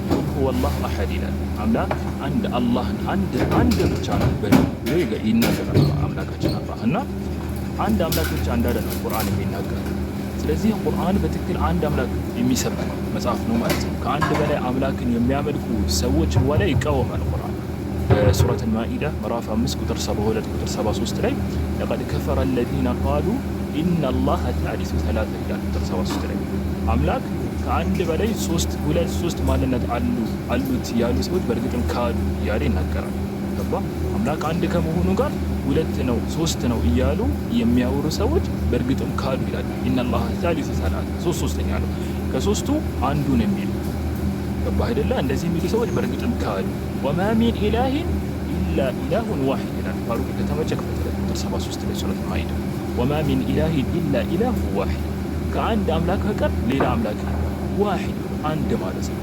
ቁል ሁወላሁ አሐድ ይላል። አምላክ አንድ አላህን አንድ ብቻ ነው ብሎ ይናገራል አምላካችን አላህ እና አንድ አምላክ ብቻ እንዳለ ነው ቁርአን የሚናገረው። ስለዚህ ቁርአን በትክክል አንድ አምላክ የሚሰብክ መጽሐፍ ነው ማለት ነው። ከአንድ በላይ አምላክን የሚያመልኩ ሰዎች በኋላ ይቃወማል ቁርአን። በሱረት አልማኢዳ ምዕራፍ 5 ቁጥር 72 ቁጥር 73 ላይ ለቀድ ከፈረ الذين قالوا ان الله ثالث ثلاثة ይላል ቁጥር 73 ላይ አምላክ ከአንድ በላይ ሶስት ማንነት አሉት ያሉ ሰዎች በእርግጥም ካዱ እያለ ይናገራል። ገባ? አምላክ አንድ ከመሆኑ ጋር ሁለት ነው ሶስት ነው እያሉ የሚያወሩ ሰዎች በእርግጥም ካዱ ይላል። ኢነላህ ثالث ثلاثة ሶስተኛ ነው ከሶስቱ አንዱን የሚል ገባ አይደለ? እንደዚህ የሚሉ ሰዎች በእርግጥም ካዱ። ወማ ሚን ኢላሂን ኢላ ኢላሁን ዋሂድ ይላል ፋሩቅ ከተመቸክ ቁጥር 73 ላይ ሱረት ማኢዳ ወማ ሚን ኢላሂን ኢላ ኢላሁ ዋሂድ ከአንድ አምላክ በቀር ሌላ አምላክ ዋሂድ አንድ ማለት ነው።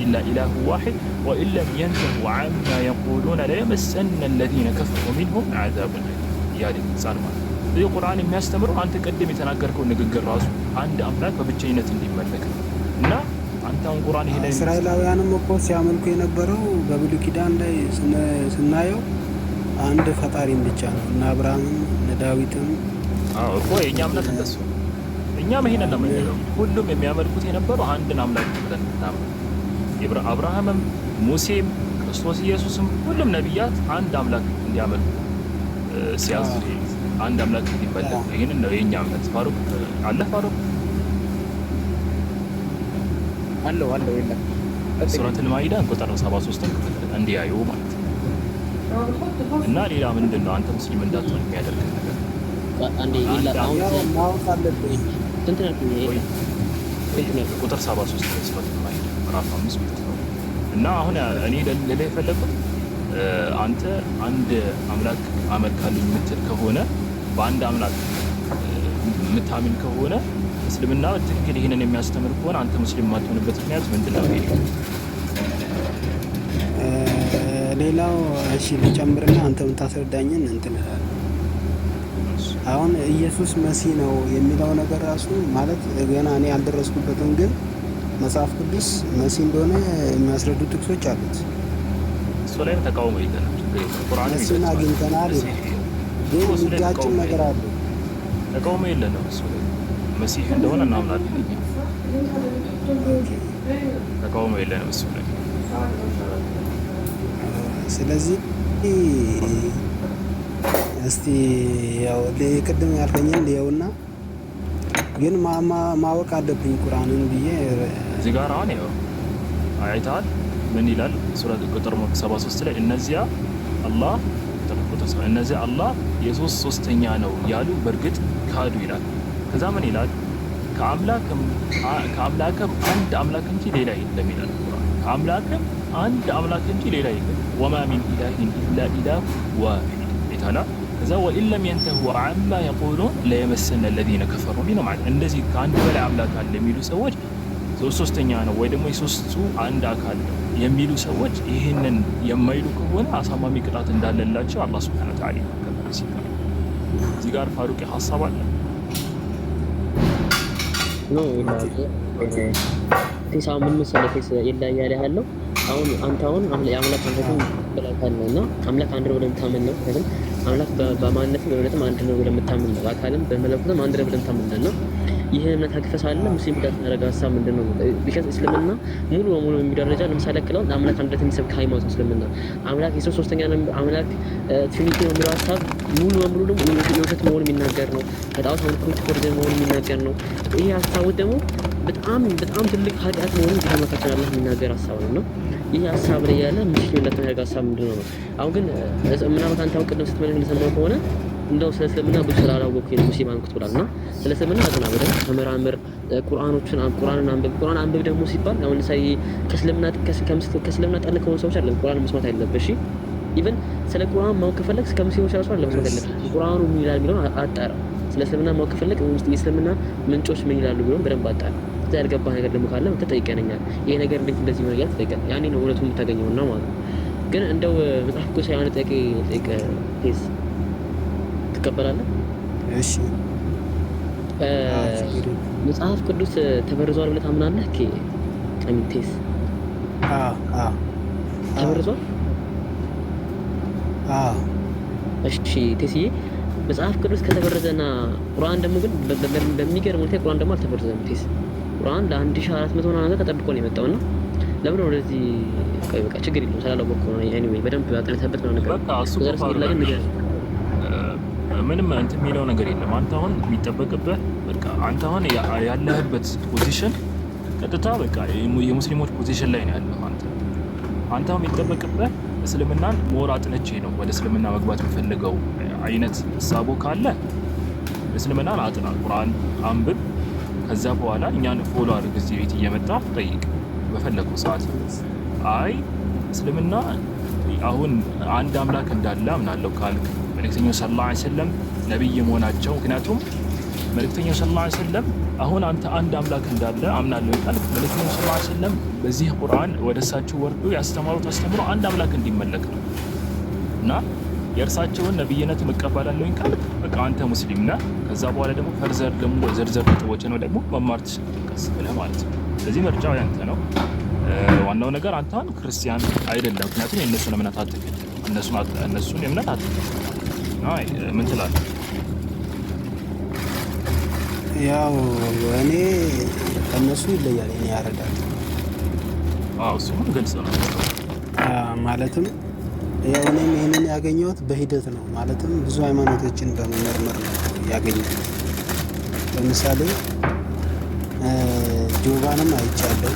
ኢላ ኢላሁ ዋሂድ ወኢን ለም የንተሁ ዐማ የቁሉነ ለየመሰነ الذين كفروا منهم عذاب ያለ ጻር ማለት ነው። ይህ ቁርአን የሚያስተምረው አንተ ቀደም የተናገርከው ንግግር ራሱ አንድ አምላክ በብቸኝነት እንዲመለክ እና አንተን ቁርአን ይሄ ላይ እስራኤላውያንም እኮ ሲያመልኩ የነበረው በብሉይ ኪዳን ላይ ስናየው አንድ ፈጣሪም ብቻ ነው እና አብርሃምም እና ዳዊትም እኮ የኛ እምነት እንደሱ እኛም ይሄንን ነው የምንለው። ሁሉም የሚያመልኩት የነበረው አንድን አምላክ ብለን እናምናለን። አብርሃምም ሙሴም ክርስቶስ ኢየሱስም ሁሉም ነቢያት አንድ አምላክ እንዲያመልኩ ሲያዙ አንድ አምላክ እንዲመለክ ይሄንን ነው የኛ እምነት። ፋሩቅ አለ ፋሩቅ አለው የለም ሱረት አልማኢዳ ቁጥር 73 እንዲያዩ ማለት ነው። እና ሌላ ምንድን ነው አንተ ሙስሊም እንዳትሆን የሚያደርግ ነገር? አንዴ ኢላ አሁን ማወቅ አለብኝ። ስንት ነው ቁጥር 73 ሱረት አልማኢዳ ምዕራፍ 5 ቁጥር እና አሁን እኔ ልልህ የፈለኩት አንተ አንድ አምላክ አመልካለሁ የምትል ከሆነ በአንድ አምላክ የምታምን ከሆነ እስልምና በትክክል ይህንን የሚያስተምር ከሆነ አንተ ሙስሊም የማትሆንበት ምክንያት ምንድን ነው? ሌላው እሺ ልጨምርና አንተ የምታስረዳኝን እንትን አሁን ኢየሱስ መሲህ ነው የሚለው ነገር ራሱ ማለት ገና እኔ አልደረስኩበትም፣ ግን መጽሐፍ ቅዱስ መሲህ እንደሆነ የሚያስረዱ ጥቅሶች አሉት። እሱ ላይ ተቃውሞ ይተናል። ቁርአን መሲህን አግኝተናል ግን የሚጋጭም ነገር አለ። ተቃውሞ የለንም። እሱ ላይ መሲህ እንደሆነ እናምናለን። ተቃውሞ የለንም እሱ ላይ። ስለዚህ እስቲ ያው ቅድም ያልከኝን ሊየውና ግን ማወቅ አለብኝ ቁርአንን ብዬ እዚህ ጋር አሁን ያው አይተሃል ምን ይላል? ሱራ ቁጥር 73 ላይ እነዚያ አላህ የሶስት ሶስተኛ ነው ያሉ በእርግጥ ካዱ ይላል። ከዛ ምን ይላል? ከአምላክም አንድ አምላክ እንጂ ሌላ የለም ይላል ቁርአን። ከአምላክም አንድ አምላክ እንጂ ሌላ የለም። ወማ ሚን ኢላሂን ኢላ ኢላሁ ዋሂድ ይታላ። ከዛ ወኢን ለም የንተሁ ዐማ የቁሉን ለየመሰነ الذين كفروا ቢነ ማለት እንደዚህ ከአንድ በላይ አምላክ አለ የሚሉ ሰዎች ሶስተኛ ነው ወይ ደግሞ የሶስቱ አንድ አካል ነው የሚሉ ሰዎች ይህንን የማይሉ ከሆነ አሳማሚ ቅጣት እንዳለላቸው አላህ ሱብሓነሁ ወተዓላ ይናገራል። እዚህ ጋር ፋሩቅ ሐሳብ አለ ነው ቴሳ ምን መሰለህ ቴሳ ይለያያል ያለው አሁን አንተ አሁን የአምላክ አንተን ብለካልና አምላክ አንድ ነው ለምታምን ነው አይደል? አምላክ በማንነትም በእውነትም አንድ ነው ለምታምን ነው፣ በአካልም በመለኮትም አንድ ነው ለምታምን ነው። ይሄ እምነት አክፈሳለ ሙስሊም ጋር ተደረገ ሐሳብ ምንድነው? ቢካዝ እስልምና ሙሉ በሙሉ የሚደረጃ ለምሳሌ ከለው አምላክ አንድነት የሚሰብክ ሃይማኖት እስልምና አምላክ የሶስት ሶስተኛ ነው አምላክ ትሪኒቲ ነው የሚለው ሐሳብ ሙሉ በሙሉ ደግሞ የውሸት መሆኑን የሚናገር ነው። ከጣዖት አምልኮት ወርደ መሆኑን የሚናገር ነው። ይሄ ሐሳብ ደግሞ በጣም ትልቅ ኃጢአት መሆኑን ቢተመካከለ አላህ የሚናገር ሐሳብ ነው። ይሄ ሐሳብ ላይ ያለ ሙስሊም ለተደረገ ሐሳብ ምንድነው ነው? አሁን ግን ምናልባት አንተ አውቀህ ስትመለስ እንደሰማው ከሆነ እንደው ስለ እስልምና ብዙ ስላላወቅኩኝ ሙስሊም አንኩት ብላልና ስለ እስልምና አጥና በደንብ ተመራምር፣ ቁርአንን አንብብ። ቁርአን አንብብ ደግሞ ሲባል አሁን ሳይ ከእስልምና ጠል ከሆኑ ሰዎች አይደለም ቁርአን መስማት አይደለብህ። እሺ ኢቭን ስለ ቁርአን ማወቅ ከፈለክ ከሙስሊሞች ራሱ አይደለም መስማት አይደለብህ። ቁርአኑ ምን ይላል የሚለውን አጣራ። ስለ እስልምና ማወቅ ከፈለክ የእስልምና ምንጮች ምን ይላሉ የሚለውን በደንብ አጣራ። እዛ ያልገባህ ነገር ደግሞ ካለ ትጠይቀኛል። ይሄ ነገር እንዴት እንደዚህ ሆነ እያልክ ትጠይቀኝ። ያኔ ነው እውነቱን የምታገኘውና ማለት ነው። ግን እንደው መጽሐፍ ቅዱስ ያለ ጠይቀ ቴስ ትቀበላለህ? እሺ መጽሐፍ ቅዱስ ተበርዟል ብለህ ታምናለህ? ቀሚቴስ ተበርዟል? እሺ ቴስዬ መጽሐፍ ቅዱስ ከተበረዘና ቁርአን ደግሞ ግን በሚገርም ሁኔታ ቁርአን ደግሞ አልተበረዘም። ቴስ ቁርአን ለ1400 ምናምን ተጠብቆ ነው የመጣውና ለምን ወደዚህ በቃ ችግር የለውም ስላላወቅኩ ነው። ኤኒዌይ በደንብ አጥንተህበት ነው ነገር ምንም እንትን የሚለው ነገር የለም። አንተ አሁን የሚጠበቅብህ በቃ አንተ አሁን ያለህበት ፖዚሽን ቀጥታ በቃ የሙስሊሞች ፖዚሽን ላይ ነው ያለው። አንተ አሁን የሚጠበቅብህ እስልምናን ሞር አጥንቼ ነው ወደ እስልምና መግባት የምፈልገው አይነት ሀሳቡ ካለ እስልምናን አጥና፣ ቁርአን አንብብ። ከዛ በኋላ እኛን ፎሎ አድርግ፣ እዚህ ቤት እየመጣ ጠይቅ በፈለገው ሰዓት። አይ እስልምና አሁን አንድ አምላክ እንዳለ አምናለሁ ካልክ መልእክተኛው ሰለላሁ ዐለይሂ ወሰለም ነብይ መሆናቸው፣ ምክንያቱም መልእክተኛው ሰለላሁ ዐለይሂ ወሰለም አሁን አንተ አንድ አምላክ እንዳለ አምናለሁ ካልክ መልእክተኛው ሰለላሁ ዐለይሂ ወሰለም በዚህ ቁርአን ወደ እሳቸው ወርዶ ያስተማሩት አስተምሮ አንድ አምላክ እንዲመለክ ነው እና የእርሳቸውን ነብይነት መቀበላለሁ ካልክ በቃ አንተ ሙስሊም ነህ። ከዛ በኋላ ደግሞ ፈርዘር ደግሞ ዘርዘር ጥቦች ነው ደግሞ መማር ትችላለህ ብለህ ማለት ነው። ስለዚህ ምርጫው ያንተ ነው። ዋናው ነገር አንተን ክርስቲያን አይደለም፣ ምክንያቱም የእነሱን እምነት አትክል፣ እነሱን እምነት አትክል። አይ ምን ትላለህ? ያው እኔ ከነሱ ይለያል እኔ ያረዳል። እሱም ግልጽ ነው። ማለትም ያው እኔም ይሄንን ያገኘሁት በሂደት ነው። ማለትም ብዙ ሃይማኖቶችን በመመርመር ነው ያገኘሁት። ለምሳሌ ጆባንም አይቻለሁ።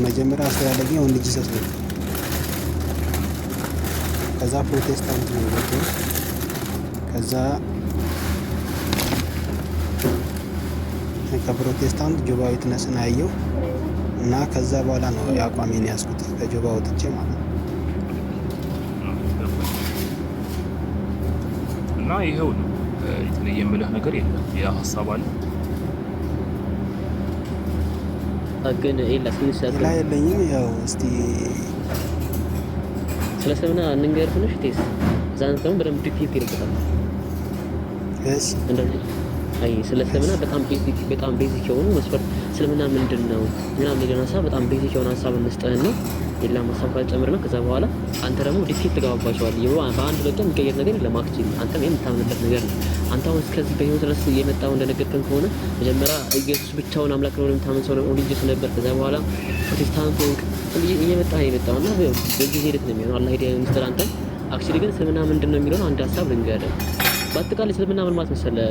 መጀመሪያ አስተዳደግ ወንድ ጂሰስ ነው። ከዛ ፕሮቴስታንት ነው ወጥቶ ከዛ ከፕሮቴስታንት ጆባ ዊትነስን አየሁ እና ከዛ በኋላ ነው የአቋሜን ያዝኩት ከጆባ ወጥቼ ማለት ነው። እና ይሄው ነው የተለየ የምልህ ነገር የለም። ያ ሀሳብ አለ ግን ኤላ ሌላ የለኝም። ያው እስቲ ስለ እስልምና እንንገር ትንሽ ቴስ ዛንት ደግሞ በደንብ ዲቴል ይልበታል። እሺ እንደዚህ አይ ስለ እስልምና በጣም ቤዚክ የሆኑ መስፈርት እስልምና ምንድነው ምናምን የሚለውን ሀሳብ በጣም ቤዚክ የሆነ ሀሳብ እንስጠህና ሌላ ሀሳብ ካልጨምርና ከዛ በኋላ አንተ ደግሞ ዲቴል ትገባባቸዋለህ። በአንድ ለቀን የሚቀየር ነገር የለም። አክቹሊ አንተም የምታምንበት ነገር ነው። አንተ አሁን እስከዚህ በህይወት ድረስ የመጣው እንደነገርከን ከሆነ መጀመሪያ ኢየሱስ ብቻውን አምላክ ነው የምታምን ሰው ነው ኦሪጂን ነበር። ከዛ በኋላ ፕሮቴስታንት ሆንክ እየመጣ የመጣውና በጊዜ ሂደት ነው የሚሆነው። አላህ ሂዳያ ሚስተር አንተ አክቹሊ ግን እስልምና ምንድነው የሚለውን አንድ ሀሳብ ልንገርህ። በአጠቃላይ እስልምና ምን ማለት መሰለህ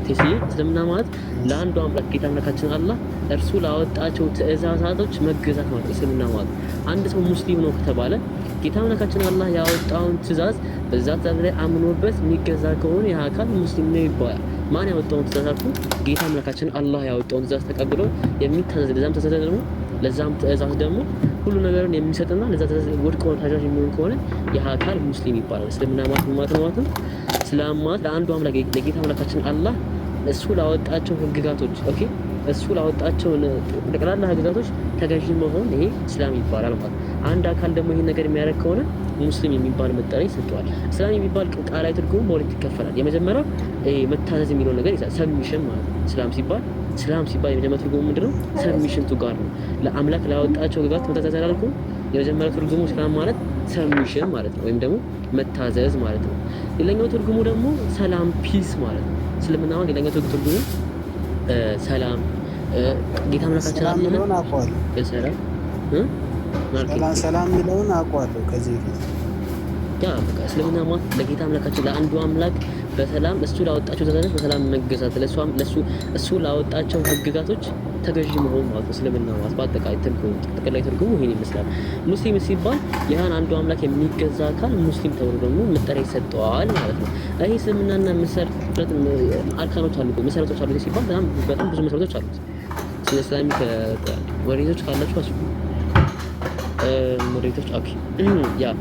ቴስዬ? እስልምና ማለት ለአንዱ አምላክ ጌታ አምላካችን አላህ እርሱ ላወጣቸው ትእዛዛቶች መገዛት ማለት እስልምና ማለት። አንድ ሰው ሙስሊም ነው ከተባለ ጌታ አምላካችን አላህ ያወጣውን ትእዛዝ በዛ ትእዛዝ ላይ አምኖበት የሚገዛ ከሆነ ያ አካል ሙስሊም ነው ይባላል። ማን ያወጣውን ትእዛዝ አልኩ? ጌታ አምላካችን አላህ ያወጣውን ትእዛዝ ተቀብሎ የሚታዘዝ ለዛም ትእዛዝ ደግሞ ሁሉ ነገርን የሚሰጥና ለዛ ትእዛዝ ወድቆ ታዛዥ የሚሆን ከሆነ ያ አካል ሙስሊም ይባላል። እስልምና ማለት ነው። እስላም ማለት ለአንዱ አምላክ ለጌታ አምላካችን አላህ እሱ ላወጣቸው ህግጋቶች እሱ ላወጣቸው ጠቅላላ ህግጋቶች ተገዥ መሆን ይሄ እስላም ይባላል ማለት። አንድ አካል ደግሞ ይሄን ነገር የሚያደርግ ከሆነ ሙስሊም የሚባል መጠሪያ ይሰጠዋል። እስላም የሚባል ቃላዊ ትርጉሙ በሁለት ይከፈላል። የመጀመሪያው መታዘዝ የሚለው ነገር ይላል፣ ሰብሚሽን ማለት ነው። እስላም ሲባል የመጀመሪያው ትርጉሙ ምንድነው? ሰብሚሽን ቱ ጋር ነው። ለአምላክ ላወጣቸው ህግጋት መታዘዝ አላልኩም? የመጀመሪያው ትርጉሙ እስላም ማለት ሰብሚሽን ማለት ነው፣ ወይም ደግሞ መታዘዝ ማለት ነው። ሌላኛው ትርጉሙ ደግሞ ሰላም ፒስ ማለት ነው። እስልምና ማለት ሌላኛው ትርጉሙ ሰላም ጌታ አምላካችን አላህ የሚለውን አውቀዋለሁ። ሰላም የሚለውን አውቀዋለሁ ከዚህ በፊት ያ በቃ እስልምና ማለት ለጌታ አምላካችን ለአንዱ አምላክ በሰላም እሱ ላወጣቸው ትእዛዛት በሰላም መገዛት እሱ ላወጣቸው ህግጋቶች ተገዥ መሆን ማለት ነው። እስልምና ማለት በአጠቃላይ ትርጉሙ ይሄን ይመስላል። ሙስሊም ሲባል ያን አንዱ አምላክ የሚገዛ አካል ሙስሊም ተብሎ ደግሞ መጠሪያ ይሰጠዋል ማለት ነው። ይሄ እስልምናና መሰረት አርካኖች አሉት፣ መሰረቶች አሉት ሲባል በጣም ብዙ መሰረቶች አሉት። ስለ እስላሚክ ወሬቶች ካላችሁ አስቡ ወሬቶች ያ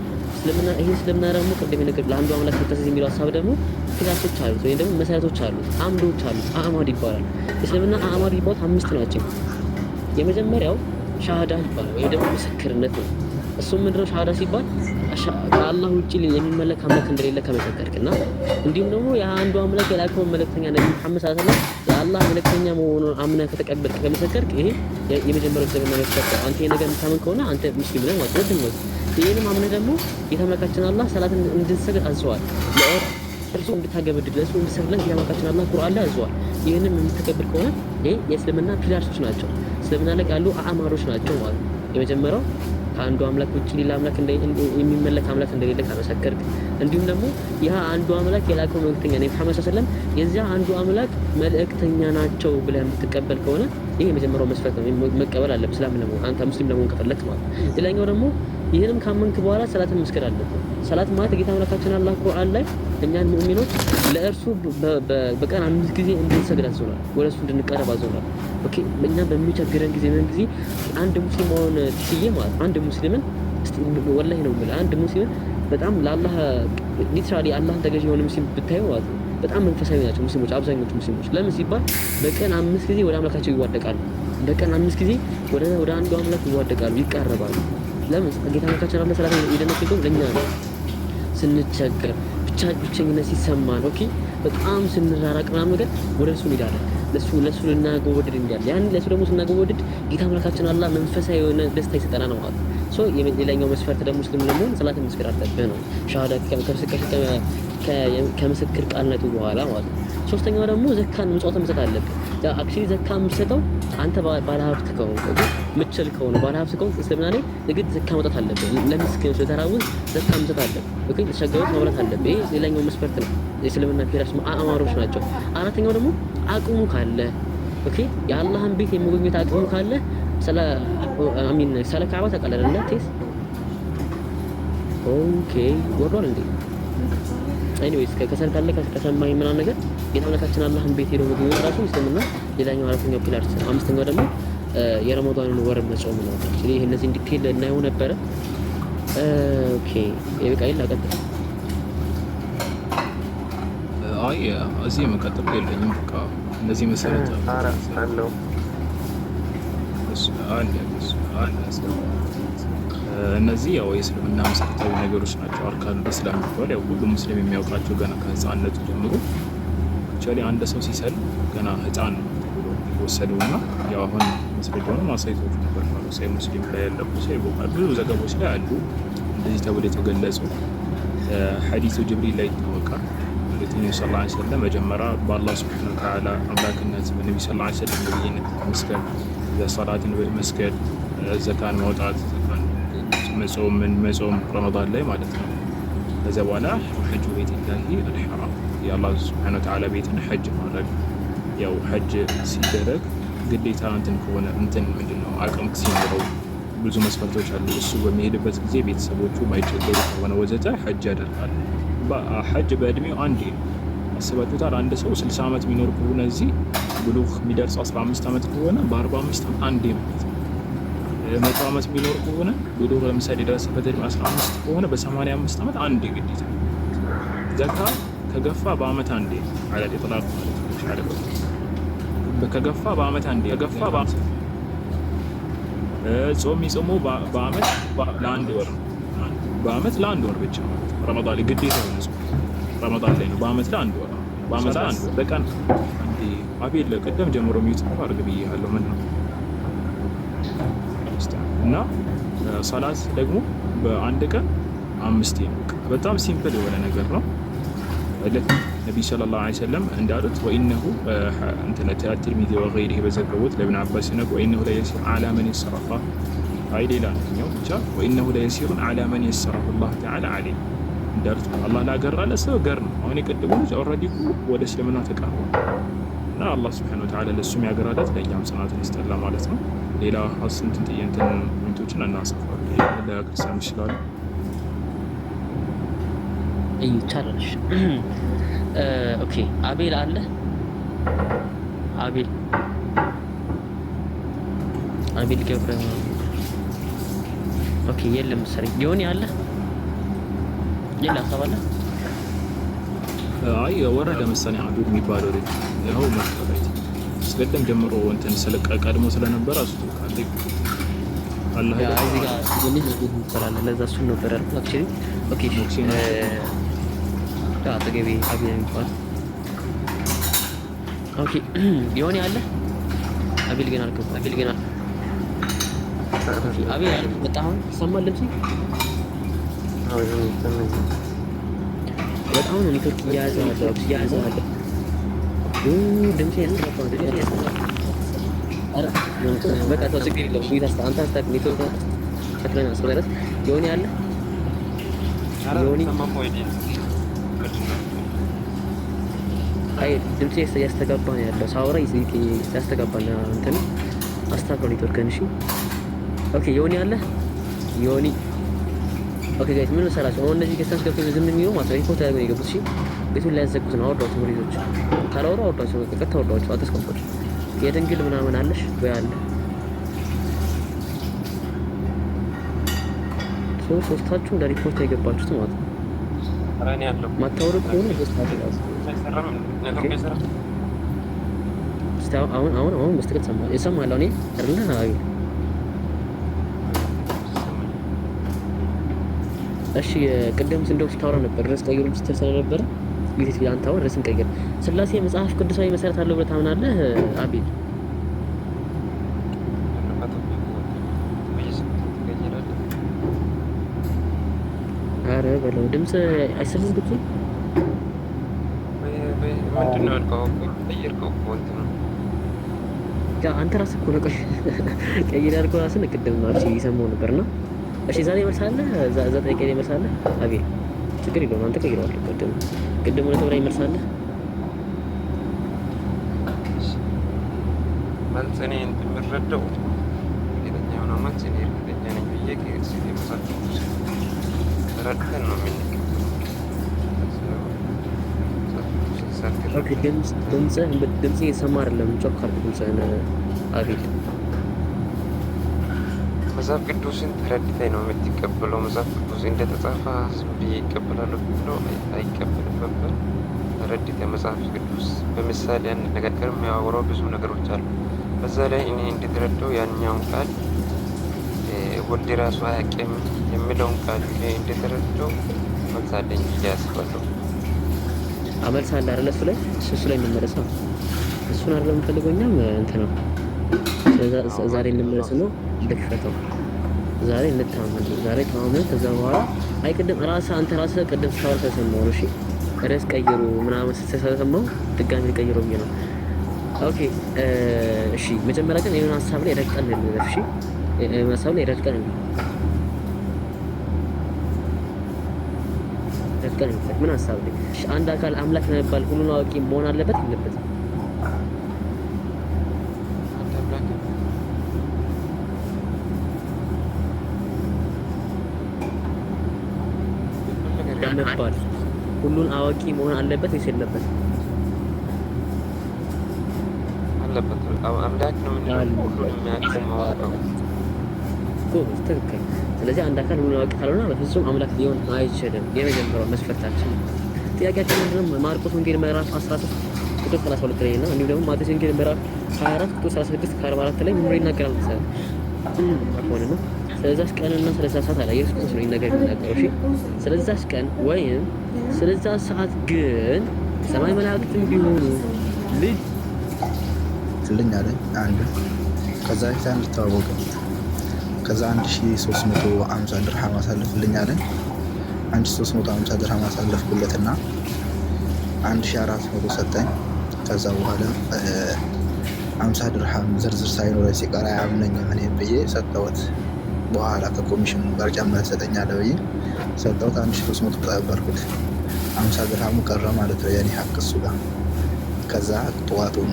እስልምና ደግሞ ቅድም ነገር ለአንዱ አምላክ መታዘዝ የሚለው ሀሳብ ደግሞ ፊላሶች አሉት ወይም ደግሞ መሰረቶች አሉት፣ አምዶች አሉት። አዕማድ ይባላል። እስልምና አዕማድ ይባሉት 5 ናቸው። የመጀመሪያው ሻሃዳ ይባላል ወይም ደግሞ ምስክርነት ነው። እሱም ምንድነው? ሻሃዳ ሲባል ከአላህ ውጪ የሚመለክ አምላክ እንደሌለ ከመሰከርክና እንዲሁም ደግሞ የአንዱ አምላክ የላከውን መልእክተኛ ነብዩ መሐመድ ሰለላሁ ዐለይሂ ወሰለም የአላህ መልእክተኛ መሆኑን አምነህ ከተቀበልክ ከመሰከርክ ይሄ የመጀመሪያው እስልምና መስፈርት ነው። አንተ ይሄ ነገር የምታምን ከሆነ አንተ ሙስሊም ነህ ማለት ነው። ይሄንም አምነህ ደግሞ ጌታ አምላካችን አላህ ሰላትን እንድንሰግድ አዘዋል። እርሱ እንድታገበድድ ለእሱ እንድሰግድ ጌታ አምላካችን አላህ ቁርአን ላይ አዘዋል። ይህንም የምትተገብር ከሆነ ይሄ የእስልምና ፒላርሶች ናቸው። እስልምና ላይ ያሉ አዕማዶች ናቸው ማለት ነው። የመጀመሪያው ከአንዱ አምላክ ውጪ ሌላ አምላክ የሚመለክ አምላክ እንደሌለ ከመሰከርክ፣ እንዲሁም ደግሞ ያ አንዱ አምላክ የላከው መልእክተኛ ነብዩ መሐመድ ሰለላሁ ዐለይሂ ወሰለም የዚያ አንዱ አምላክ መልእክተኛ ናቸው ብለህ የምትቀበል ከሆነ ይሄ የመጀመሪያው መስፈርት ነው። መቀበል አለብህ እስላም ለመሆን አንተ ሙስሊም ለመሆን ከፈለክ ማለት ነው። ሌላኛው ደግሞ ይህንም ካመንክ በኋላ ሰላትን መስገድ አለብህ። ሰላት ማለት ጌታ አምላካችን አላህ ቁርአን ላይ እኛን ሙእሚኖች ለእርሱ በቀን 5 ጊዜ እንድንሰግድ አዘውናል፣ ወደ እሱ እንድንቀረብ አዘውናል። እኛ በሚቸግረን ጊዜ ምን ጊዜ አንድ ሙስሊም ሆነ ትዬ ማለት አንድ ሙስሊምን ወላሂ ነው የምልህ አንድ ሙስሊምን በጣም ለአላህ ሊትራሊ አላህን ተገዥ የሆነ ሙስሊም ብታየው ማለት ነው በጣም መንፈሳዊ ናቸው ሙስሊሞች፣ አብዛኞቹ ሙስሊሞች። ለምን ሲባል በቀን 5 ጊዜ ወደ አምላካቸው ይዋደቃሉ። በቀን 5 ጊዜ ወደ አንዱ አምላክ ይዋደቃሉ፣ ይቃረባሉ። ለምን ጌታ አምላካችን አላህ ሰላም የደነገገው ለኛ ነው። ስንቸገር ብቸኝነት ሲሰማን በጣም ስንራራቅ ምናምን ነገር ወደ እሱ እንሄዳለን። ለሱ ልናጎወድድ እንዲያለ ያን ለሱ ደግሞ ስናጎወድድ ጌታ አምላካችን አላህ መንፈሳዊ የሆነ ደስታ ይሰጠናል ማለት ነው። ሌላኛው መስፈርት ደግሞ ሙስሊም ለመሆን ሰላትን መስገድ አለብህ ነው። ሻሃዳ ከምስክር ቃልነቱ በኋላ ማለት ነው። ሶስተኛው ደግሞ ዘካን ምጽዋት መስጠት አለብህ። አክቹሊ ዘካ የምትሰጠው አንተ ባለሀብት ከሆንክ ምችል ከሆነ ባለሀብት ከሆንክ እስልምና ላይ የግድ ዘካ መውጣት አለብህ። ለምስኪኖች ለተራቡት ዘካ መስጠት አለብህ። ለተቸገሩት ማብላት አለብህ። ይሄ ሌላኛው መስፈርት ነው። የእስልምና ፒላርስ አዕማዶች ናቸው። አራተኛው ደግሞ አቅሙ ካለ የአላህን ቤት የመጎብኘት አቅሙ ካለ ስለ ካዕባ ታውቃለህ አይደል? ቴስ ወርዷል እንዴ? ኤኒዌይስ ከሰል ካለ ከሰማኸኝ ምናምን ነገር ጌታ አምላካችን አላህን ቤት ሄዶ መጎብኘት ራሱ እስልምና ሌላኛው አራተኛው ፒላር። አምስተኛው ደግሞ የረመዳንን ወር መጾም ነው። ስለዚህ እነዚህን ዲቴል እናየው ነበረ። የበቃ ይላ ቀጥል። እዚህ መቀጠል የለኝም። በቃ እነዚህ መሰረት አለው። እነዚህ ያው የእስልምና መሰረታዊ ነገሮች ናቸው። አርካኑል ኢስላም የሚባል ያው ሁሉም ሙስሊም የሚያውቃቸው ገና ከህፃንነቱ ጀምሮ አክቹዋሊ አንድ ሰው ሲሰልም ገና ህፃን ነው ብሎ የሚወሰደው እና ያው አሁን ማስረጃውን ማሳየቶች ነበር ማለት ሳይ ሙስሊም ላይ ያለው ሳይ ብዙ ዘገቦች ላይ አሉ እንደዚህ ተብሎ የተገለጹ ሐዲሱ ጅብሪል ላይ ይታወቃል። ነብዩ ሰለላሁ ዐለይሂ ወሰለም መጀመሪያ በአላህ ሱብሓነሁ ወተዓላ አምላክነት በነብዩ ሰለላሁ ዐለይሂ ወሰለም ነብይነት መስገድ ሰላትን መስገድ ዘካን ማውጣት መጾም ረመዳን ላይ ማለት ነው። ከዚያ በኋላ ሐጁ ቤቲላሂ አልሐራም የአላህ ሱብሓነሁ ወተዓላ ቤትን ሐጅ ማድረግ ያው ሐጅ ሲደረግ ግዴታ እንትን ከሆነ እንትን ምንድነው አቅም ሲኖረው ብዙ መስፈርቶች አሉ። እሱ በሚሄድበት ጊዜ ቤተሰቦቹ ማይቸገሩ ከሆነ ወዘተ ሐጅ ያደርጋል። ሐጅ በእድሜው አንዴ ነው። አስባችሁታል? አንድ ሰው 60 ዓመት የሚኖር ከሆነ እዚህ ብሉግ የሚደርሰው 15 ዓመት ከሆነ በ45 ዓመት አንዴ ማለት ነው። 100 ዓመት የሚኖር ከሆነ ብሉግ ለምሳሌ የደረሰበት እድሜ 15 ከሆነ በ85 ዓመት አንዴ ግዴታ። ዘካ ከገፋ በአመት አንዴ አለ ኢጥላቅ ማለት ነው። ከገፋ በአመት አንዴ ከገፋ ጾም የሚጾመው በአመት ለአንድ ወር ነው። በአመት ለአንድ ወር ብቻ ረመዳን ላይ ግዴታ ነው። ረመዳን ላይ ነው። በአመት ለአንድ ወር በአመት ለአንድ ወር በቀን አንዴ አቤል ለቀደም ጀምሮ የሚውጥ አድርግ ብዬሃለሁ። ምን ነው እና ሰላት ደግሞ በአንድ ቀን 5 ነው። በጣም ሲምፕል የሆነ ነገር ነው። ነቢዩ ሰለላሁ ዐለይሂ ወሰለም እንዳሉት ወኢነሁ እንትን ተርሚዚ ወገይሪሂ በዘገቡት ለኢብኑ አባስ ነው ወኢነሁ ለየሲር ዐላ መን የሰረፈ አይ ሌላ ነው ብቻ ወኢነሁ ለየሲሩን ዐላ መን የሰረፈ አላህ ተዓላ ዐለይሂ እንዳሉት አላህ ላገራለ ሰው ገር ነው። አሁን የቀደሙ ልጅ ኦልሬዲ ወደ እስልምና ተቃርቧል እና አላህ ሱብሓነሁ ወተዓላ ለሱም ያገራለት ለኛም ጽናትን ይስጠላ ማለት ነው። ሌላ አስንትን ጥያንትን ምንቶችን እናሳፋለን ለክርስቲያኖች ይችላሉ ይቻላል። ኦኬ አቤል አለ አቤል ገብረ ኦኬ የለም መሰለኝ። ዮኒ አለ ሌላ ሀሳብ አለ? አይ ወረደ መሰለኝ አንዱ የሚባለው ልጅ ይኸው መጥቷል። እስከደም ጀምሮ እንትን ቀድሞ ስለነበረ እሱ ካለ አላህ ያ እዚህ ጋር ልጅ ይባላል። ለዛ እሱ ነበር አይደል? አክቹሊ ኦኬ አጠገቤ አቤል የሚባል ኦኬ ዮኒ አለ። አቤል ግን አልገባም። አቤል በጣም ይሰማል ልብስ በጣም ነው ኔትወርክ እያያዘ አለ። ድምጼ ያስተካክለው በቃ ተው ችግር የለውም። አንተ አስታክ ኔትወርክ ከተለና ስለረስ ዮኒ አለ ዮኒ አይ ድምጼ ያስተጋባ ነው ያለው ሳውራ ያስተጋባ ነው እንትን አስተካክለው ኔትወርክን። እሺ ኦኬ ዮኒ አለ ዮኒ ኦኬ ጋይስ ምን መሰላችሁ አሁን እነዚህ ከሳስ ገብተው ዝም የሚለው ማለት ነው ሪፖርት ያደርጉ የገቡት። እሺ ቤቱን ላይ ያዘጉት ነው አወራው ትምሪቶች ካላወራው አወራቸው ቀጥታ አወራቸው አተስቆምቆች የድንግል ምናምን አለሽ ወይ አለ ሶስታችሁ እንደ ሪፖርት የገባችሁት ማለት ነው። አራኒ ያለው ማታወሩ ከሆነ ሶስታችሁ አሁን መስተቀት ሰማለሁ እኔ አይደለ አይ እሺ ቅድም እንደው ስታወራ ነበር ርዕስ ቀይሩም ስትል ስለነበረ ይሄት አንተ አሁን ርዕስን ቀይር። ስላሴ መጽሐፍ ቅዱሳዊ መሰረት አለው ብለህ ታምናለህ አቤል? አረ በለው ድምጽ አይሰማም ብቻ ምንድነው አልከው? ቀይርከው ወንት ነው ያ አንተ ራስህ እኮ ነው ቀይር ያልከው ራስህ ቅድም ነው እሺ ይሰማው ነበርና እሺ ዛሬ መልሳለህ እዛ ጠይቄ መልሳለህ አቤል ችግር የለውም አንተ ቀይረዋል። ቅድም ወደ ተብራይ መልሳለህ መልስ እኔ የምረዳው የትኛው ነው መልስ እኔ እርግጠኛ ነኝ ብዬ ከእሱ የመሳሰሉ ረድተን ነው የምንቀበለው። ኦኬ ድምጽ እየሰማ አይደለም ጮክ አድርግ ድምጽህን አቤል። መጽሐፍ ቅዱስን ተረድተህ ነው የምትቀበለው። መጽሐፍ ቅዱስ እንደተጻፈ ዝም ብዬ ይቀበላሉ ብሎ አይቀበልም ነበር። ተረድተህ መጽሐፍ ቅዱስ በምሳሌ አነጋገር የሚያወራው ብዙ ነገሮች አሉ። በዛ ላይ እኔ እንድትረዳው ያኛውን ቃል ወልድ ራሱ አያውቅም የሚለውን ቃል እኔ እንድትረዳው መልስ አለኝ ብዬ አስባለሁ። መልስ አለ አይደል? እሱ ላይ እንመለስ ነው። እሱን አይደለም የምፈልገው እኛም እንትን ነው። ዛሬ እንመለስ ነው። እንደክፈተው ዛሬ እንታመን፣ ዛሬ ተማመን። ከዛ በኋላ ቅድም አንተ ራስህ ቅድም ስታወራ ሰማሁ። እሺ ርዕስ ቀይሩ ምናምን ስትሰማው ድጋሚ ቀይሩ ብዬ ነው። ኦኬ እሺ። መጀመሪያ ግን የሆነ ሀሳብ ላይ ረግጠን እንለፍ። እሺ ሀሳብ ላይ ረግጠን ምን ሀሳብ ላይ አንድ አካል አምላክ ለመባል ሁሉን አዋቂ መሆን አለበት የለበትም? ለመባል ሁሉን አዋቂ መሆን አለበት ወይስ የለበትም? አለበት። አምላክ ነው የምንለው ሁሉን የሚያውቀው ማወቅ ነው። ትክክል። ስለዚህ አንድ አካል ሁሉን አዋቂ ካልሆነ በፍጹም አምላክ ሊሆን አይችልም። የመጀመሪያው መስፈርታችን። ጥያቄያችን ምንድነው? ማርቆስ ወንጌል ምዕራፍ 13 ቁጥር 32 ላይ እና እንዲሁም ደግሞ ማቴዎስ ወንጌል ምዕራፍ 24 ቁጥር 36 ከ44 ላይ ምን ይናገራል መሰለህ? ሆነ ነው ስለዛች ቀንና ስለዛ ሰዓት አለ ኢየሱስ ክርስቶስ ነው ነገር የሚናገረው። እሺ ስለዛች ቀን ወይም ስለዛ ሰዓት ግን ሰማይ መላእክትም ቢሆኑ ልጅ ትልኝ አለኝ አንድ ከዛ አንድ ተዋወቀ ከዛ 1350 ድርሃም አሳልፍልኝ አለኝ። 1350 ድርሃም አሳልፍኩለትና 1400 ሰጠኝ። ከዛ በኋላ 50 ድርሃም ዝርዝር ሳይኖረኝ ሲቀር አያምነኝም እኔ ብዬ ሰጠሁት። በኋላ ከኮሚሽኑ ጋር ጨምረህ ትሰጠኛለህ ብዬ ሰጠሁት። 1300 ተቀበልኩት። 50 ድርሃሙ ቀረ ማለት ነው የኔ ሀቅ እሱ ጋር። ከዛ ጠዋቱን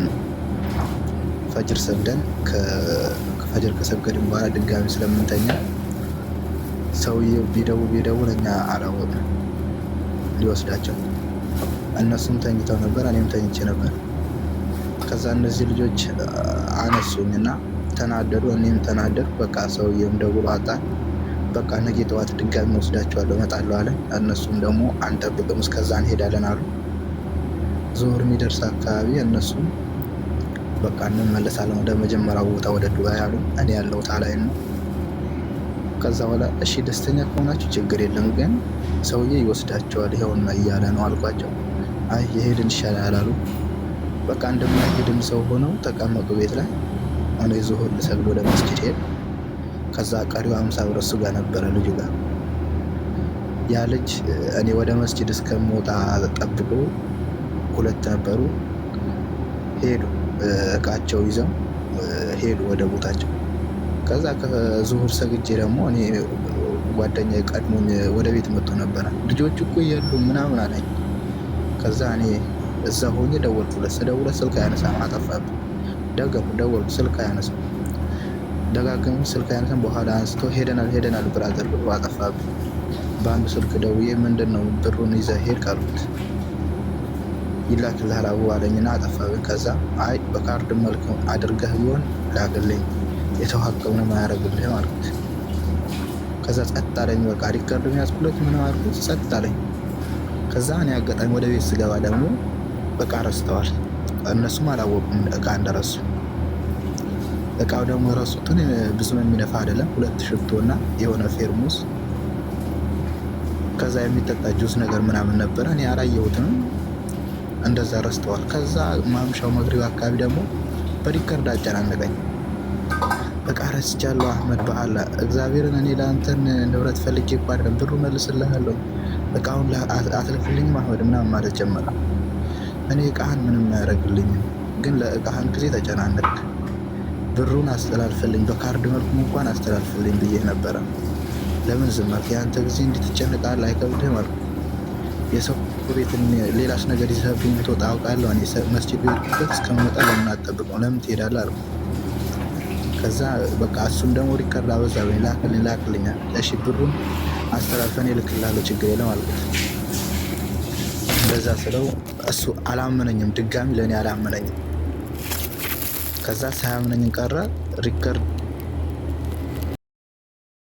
ፈጅር ሰግደን ከፈጅር ከሰገድን በኋላ ድጋሚ ስለምንተኛ ሰውዬው ቢደውል እኛ አላወቅንም ሊወስዳቸው። እነሱም ተኝተው ነበር፣ እኔም ተኝቼ ነበር። ከዛ እነዚህ ልጆች አነሱኝና ተናደዱ፣ እኔም ተናደድኩ። በቃ ሰውዬውም ደውሎ አጣን። በቃ ነገ ጠዋት ድጋሚ ወስዳቸዋለሁ እመጣለሁ አለ። እነሱም ደግሞ አንጠብቅም እስከዛ እንሄዳለን አሉ። ዙሁር የሚደርስ አካባቢ እነሱም በቃ እንመለሳለን ወደ መጀመሪያው ቦታ ወደ ዱባይ አሉ። እኔ ያለሁት አላይን ነው። ከዛ በኋላ እሺ ደስተኛ ከሆናችሁ ችግር የለም ግን ሰውዬ ይወስዳቸዋል ይኸውና እያለ ነው አልኳቸው። አይ የሄድን ይሻላል አሉ። በቃ እንደማይሄድም ሰው ሆነው ተቀመጡ ቤት ላይ። እኔ ዙሁር ልሰግድ ወደ መስጊድ ሄድ። ከዛ ቀሪው 50 ብር እሱ ጋር ነበረ ልጁ ጋር። ያ ልጅ እኔ ወደ መስጊድ እስከምወጣ ጠብቆ ሁለት ነበሩ ሄዱ። እቃቸው ይዘው ሄዱ ወደ ቦታቸው። ከዛ ከዙሁር ሰግጄ ደግሞ እኔ ጓደኛዬ ቀድሞኝ ወደ ቤት መጥቶ ነበረ። ልጆቹ እኮ የሉም ምናምን አለኝ። ከዛ እኔ እዛ ሆኜ ደወልኩለት። ስደውለት ስልክ አያነሳም፣ አጠፋብኝ። ደወልኩ ስልክ አያነሳም። ደጋግሜ ስልክ አያነሳም። በኋላ አንስቶ ሄደናል ብራዘር ብሎ አጠፋብኝ። በአንዱ ስልክ ደውዬ ምንድን ነው ብሩን ይዘህ ሄድክ አልኩት። ይላክልሃል አቡ አለኝና አጠፋብኝ። ከዛ አይ በካርድ መልክ አድርገህ ቢሆን ላክልኝ የተዋቀምነ ማያረግልህም አልኩት። ከዛ ጸጥ አለኝ። በቃ ሪከርድ ያዝኩለት ምንም አልኩት፣ ጸጥ አለኝ። ከዛ እኔ አጋጣሚ ወደ ቤት ስገባ ደግሞ እቃ ረስተዋል። እነሱም አላወቁም እቃ እንደረሱ። እቃው ደግሞ የረሱትን ብዙም የሚነፋ አይደለም፣ 2 ሽቶና የሆነ ፌርሙስ ከዛ የሚጠጣ ጁስ ነገር ምናምን ነበረ። እኔ አላየሁትም፣ እንደዛ ረስተዋል። ከዛ ማምሻው መግሪብ አካባቢ ደግሞ በሪከርድ አጨናነቀኝ። በቃ ረስቻለሁ አህመድ በአላ እግዚአብሔርን እኔ ለአንተን ንብረት ፈልጌ እኮ አይደለም ብሩ መልስልሃለሁ እቃውን አትልክልኝም አህመድ ምናምን ማለት ጀመረ። እኔ እቃህን ምንም አያደርግልኝም ግን ለእቃህን ጊዜ ተጨናነቅ፣ ብሩን አስተላልፍልኝ፣ በካርድ መልኩ እንኳን አስተላልፍልኝ ብዬ ነበረ። ለምን ዝም አልክ? የአንተ ጊዜ እንድትጨነቃል አይከብድህም አልኩ። የሰው ቤት ሌላስ ነገር ይዘህብኝ ብትወጣ አውቃለሁ። እኔ መስጂድ ቤርኩበት እስከምመጣ ለምን አትጠብቀው? ለምን ትሄዳለህ አልኩ። ከዛ በቃ እሱም ደግሞ ሪከርድ አበዛብኝ። ላክልኛል። እሺ ብሩን አስተላልፈን እልክልሃለሁ ችግር የለም አልኩት። እንደዛ ስለው እሱ አላመነኝም፣ ድጋሚ ለእኔ አላመነኝም። ከዛ ሳያምነኝ ቀረ። ሪከርድ